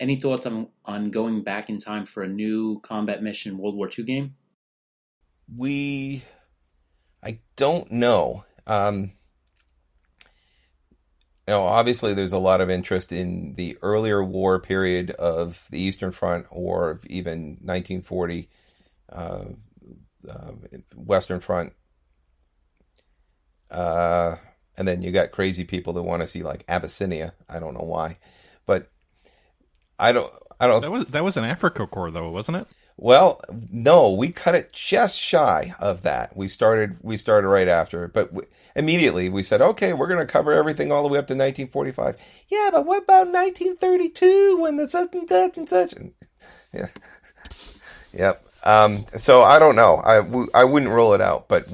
any thoughts on going back in time for a new Combat Mission World War II game? I don't know. Obviously there's a lot of interest in the earlier war period of the Eastern Front, or even 1940 Western Front. And then you got crazy people that want to see like Abyssinia. I don't know why, but I don't. That was an Africa Corps though, wasn't it? Well, no, we cut it just shy of that. We started right after, but immediately we said, okay, we're going to cover everything all the way up to 1945. Yeah, but what about 1932 when the such and such and such? Yeah. Yep. So I don't know. I wouldn't rule it out, but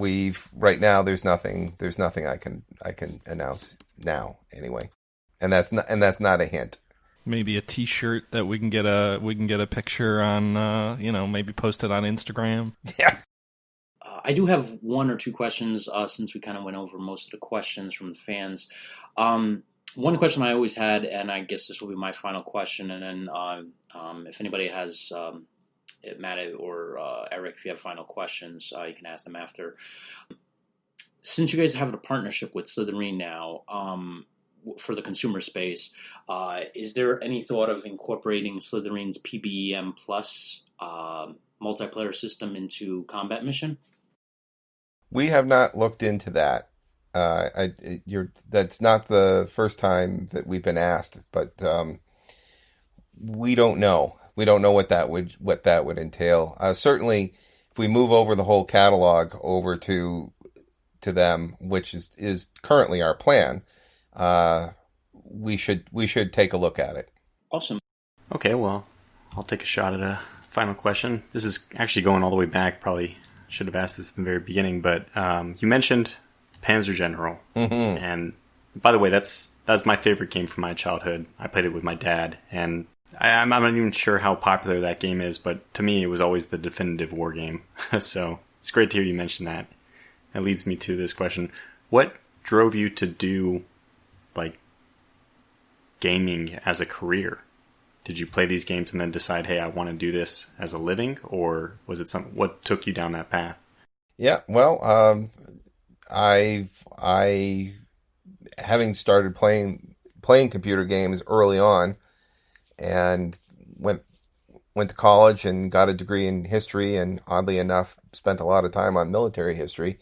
right now there's nothing I can announce now anyway, and that's not a hint. Maybe a T-shirt that we can get a picture on, maybe post it on Instagram. Yeah. I do have one or two questions since we kind of went over most of the questions from the fans. One question I always had, and I guess this will be my final question, and then if anybody has, Matt or Eric, if you have final questions, you can ask them after. Since you guys have a partnership with Slitherine now, for the consumer space, is there any thought of incorporating Slytherine's PBEM Plus multiplayer system into Combat Mission? We have not looked into that. That's not the first time that we've been asked, but we don't know. We don't know what that would entail. Certainly, if we move over the whole catalog over to them, which is currently our plan, we should take a look at it. Awesome. Okay, well, I'll take a shot at a final question. This is actually going all the way back. Probably should have asked this at the very beginning, but you mentioned Panzer General, and by the way, that's my favorite game from my childhood. I played it with my dad, and I'm not even sure how popular that game is, but to me, it was always the definitive war game. So it's great to hear you mention that. That leads me to this question: what drove you to do like gaming as a career? Did you play these games and then decide, hey, I want to do this as a living, or was it what took you down that path? Yeah, well, I having started playing computer games early on, and went to college and got a degree in history, and oddly enough, spent a lot of time on military history.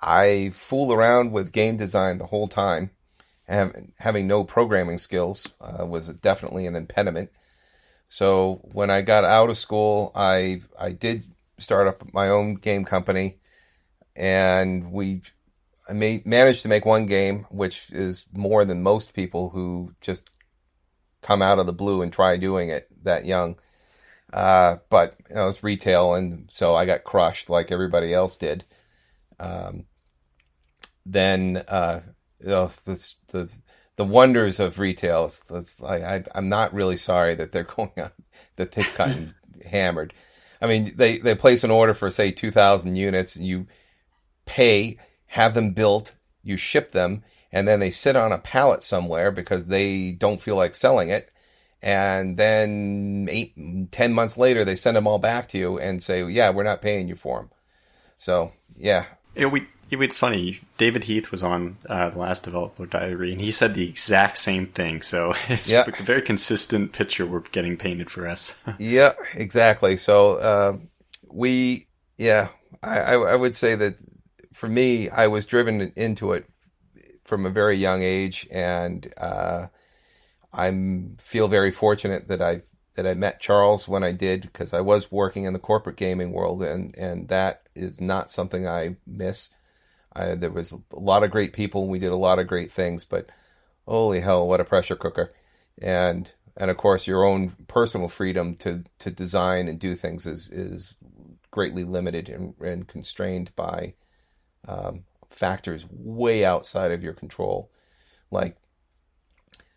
I fooled around with game design the whole time. Having no programming skills was definitely an impediment. So when I got out of school, I did start up my own game company, and I managed to make one game, which is more than most people who just come out of the blue and try doing it that young. But it's retail, and so I got crushed like everybody else did. Then the wonders of retail. I'm not really sorry that they're going on, that they've gotten hammered. I mean, they place an order for, say, 2,000 units, and you pay, have them built, you ship them, and then they sit on a pallet somewhere because they don't feel like selling it. And then 10 months later, they send them all back to you and say, yeah, we're not paying you for them. So, yeah. It's funny. David Heath was on the last Developer Diary, and he said the exact same thing. So it's a very consistent picture we're getting painted for us. Yeah, exactly. So I would say that for me, I was driven into it from a very young age, and I feel very fortunate that I met Charles when I did, because I was working in the corporate gaming world, and that is not something I miss. There was a lot of great people, and we did a lot of great things, but holy hell, what a pressure cooker. And of course, your own personal freedom to design and do things is greatly limited and constrained by factors way outside of your control. Like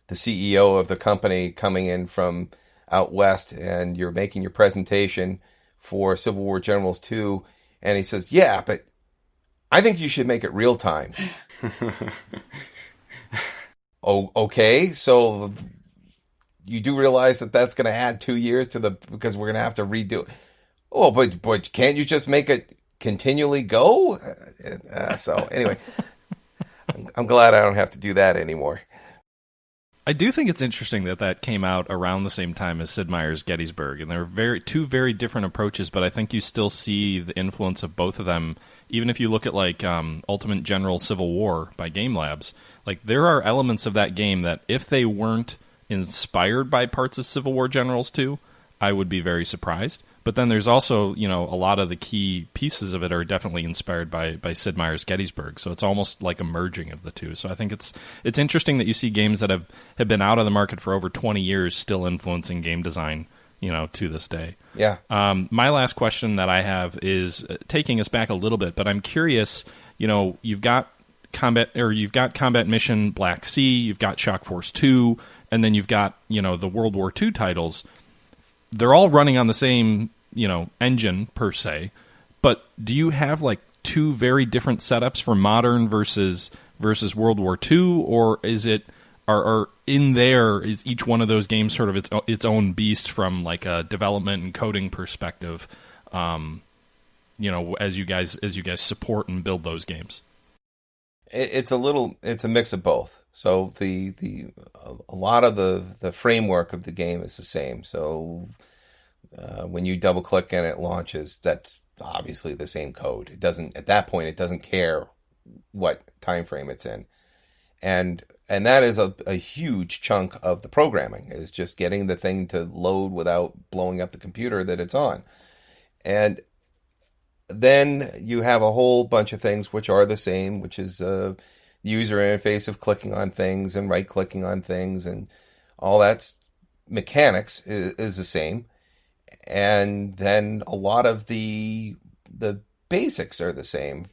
the CEO of the company coming in from out west, and you're making your presentation for Civil War Generals 2, and he says, yeah, but I think you should make it real time. Oh, okay. So you do realize that that's going to add 2 years because we're going to have to redo it. Oh, but can't you just make it continually go? So anyway, I'm glad I don't have to do that anymore. I do think it's interesting that came out around the same time as Sid Meier's Gettysburg, and they're two very different approaches, but I think you still see the influence of both of them. Even if you look at like Ultimate General Civil War by Game Labs, like there are elements of that game that if they weren't inspired by parts of Civil War Generals 2, I would be very surprised. But then there's also, a lot of the key pieces of it are definitely inspired by Sid Meier's Gettysburg. So it's almost like a merging of the two. So I think it's interesting that you see games that have been out on the market for over 20 years still influencing game design, to this day. Yeah. My last question that I have is taking us back a little bit, but I'm curious, you've got Combat Mission Black Sea, you've got Shock Force 2, and then you've got, the World War II titles. They're all running on the same, engine per se, but do you have like two very different setups for modern versus World War II, or is it are in there is each one of those games sort of its own beast from like a development and coding perspective, as you guys support and build those games? It's a mix of both. So a lot of the framework of the game is the same. So when you double click and it launches, that's obviously the same code. It doesn't care what time frame it's in, and that is a huge chunk of the programming, is just getting the thing to load without blowing up the computer that it's on. And then you have a whole bunch of things which are the same, which is user interface of clicking on things and right-clicking on things, and all that mechanics is the same. And then a lot of the basics are the same.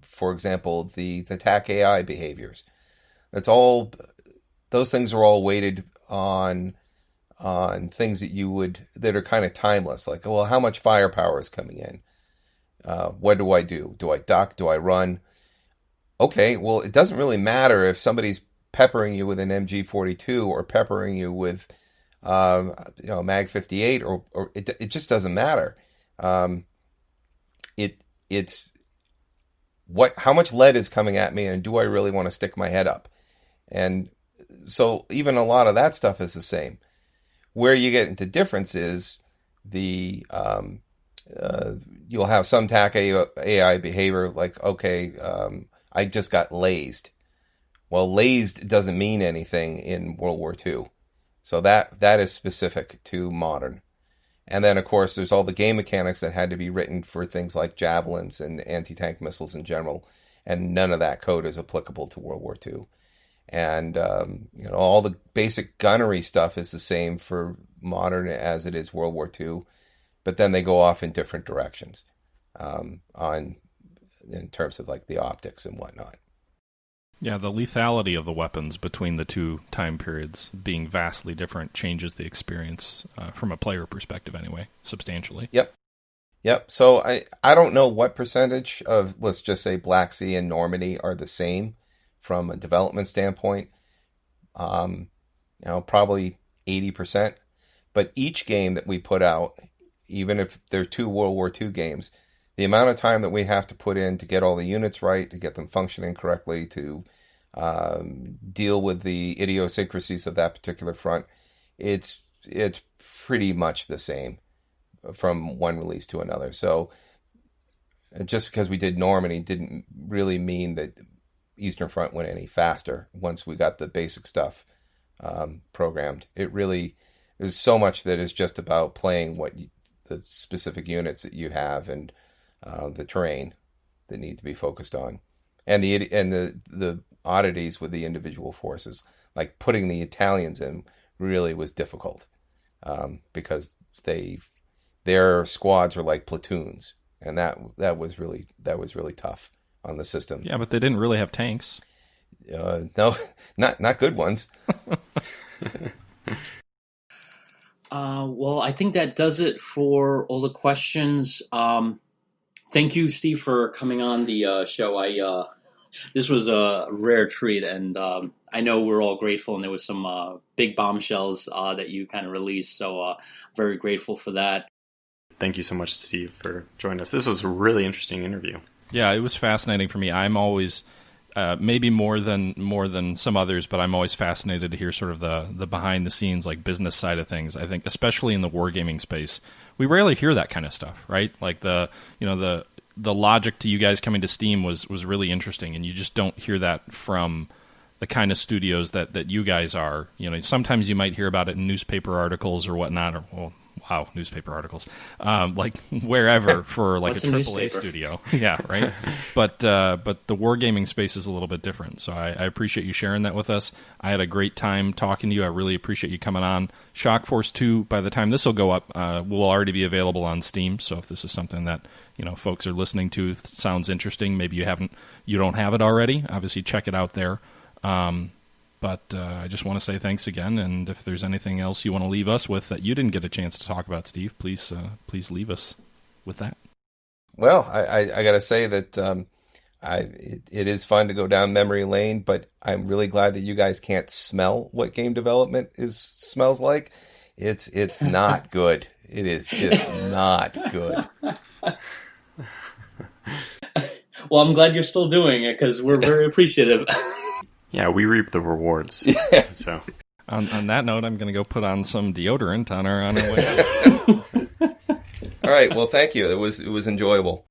For example, the attack AI behaviors. Those things are all weighted on things that are kind of timeless. Like, well, how much firepower is coming in? What do? Do I duck? Do I run? Okay, well, it doesn't really matter if somebody's peppering you with an MG42 or peppering you with Mag 58, or it just doesn't matter. It's how much lead is coming at me, and do I really want to stick my head up? And so even a lot of that stuff is the same. Where you get into difference is the you'll have some TAC AI behavior like, okay, I just got lased. Well, lased doesn't mean anything in World War II. So that is specific to modern. And then, of course, there's all the game mechanics that had to be written for things like javelins and anti-tank missiles in general. And none of that code is applicable to World War II. And, all the basic gunnery stuff is the same for modern as it is World War II. But then they go off in different directions in terms of like the optics and whatnot. Yeah, the lethality of the weapons between the two time periods being vastly different changes the experience from a player perspective anyway, substantially. Yep. So I don't know what percentage of, let's just say, Black Sea and Normandy are the same from a development standpoint. Probably 80%. But each game that we put out, even if they're 2 World War II games, the amount of time that we have to put in to get all the units right, to get them functioning correctly, to deal with the idiosyncrasies of that particular front, it's pretty much the same from one release to another. So just because we did Normandy didn't really mean that Eastern Front went any faster once we got the basic stuff programmed. There's so much that is just about playing the specific units that you have and the terrain that need to be focused on, and the oddities with the individual forces, like putting the Italians in, really was difficult because their squads were like platoons, and that was really tough on the system. Yeah, but they didn't really have tanks. No, not good ones. Well, I think that does it for all the questions. Thank you, Steve, for coming on the show. This was a rare treat, and I know we're all grateful, and there was some big bombshells that you kind of released, so very grateful for that. Thank you so much, Steve, for joining us. This was a really interesting interview. Yeah, it was fascinating for me. I'm always, maybe more than some others, but I'm always fascinated to hear sort of the behind the scenes, like business side of things. I think, especially in the wargaming space, we rarely hear that kind of stuff, right? Like the logic to you guys coming to Steam was really interesting, and you just don't hear that from the kind of studios that you guys are. Sometimes you might hear about it in newspaper articles or whatnot, or newspaper articles, like wherever for like a AAA studio. Yeah, right. But the wargaming space is a little bit different. So I appreciate you sharing that with us. I had a great time talking to you. I really appreciate you coming on. Shock Force 2, by the time this will go up, will already be available on Steam. So if this is something that folks are listening to, sounds interesting, maybe you don't have it already, obviously check it out there. But I just want to say thanks again, and if there's anything else you want to leave us with that you didn't get a chance to talk about, Steve, please leave us with that. Well, I got to say that it is fun to go down memory lane, but I'm really glad that you guys can't smell what game development smells like. It's not good. It is just not good. Well, I'm glad you're still doing it, because we're very appreciative. Yeah, we reap the rewards. Yeah. So, on that note, I'm going to go put on some deodorant on our way. All right. Well, thank you. It was enjoyable.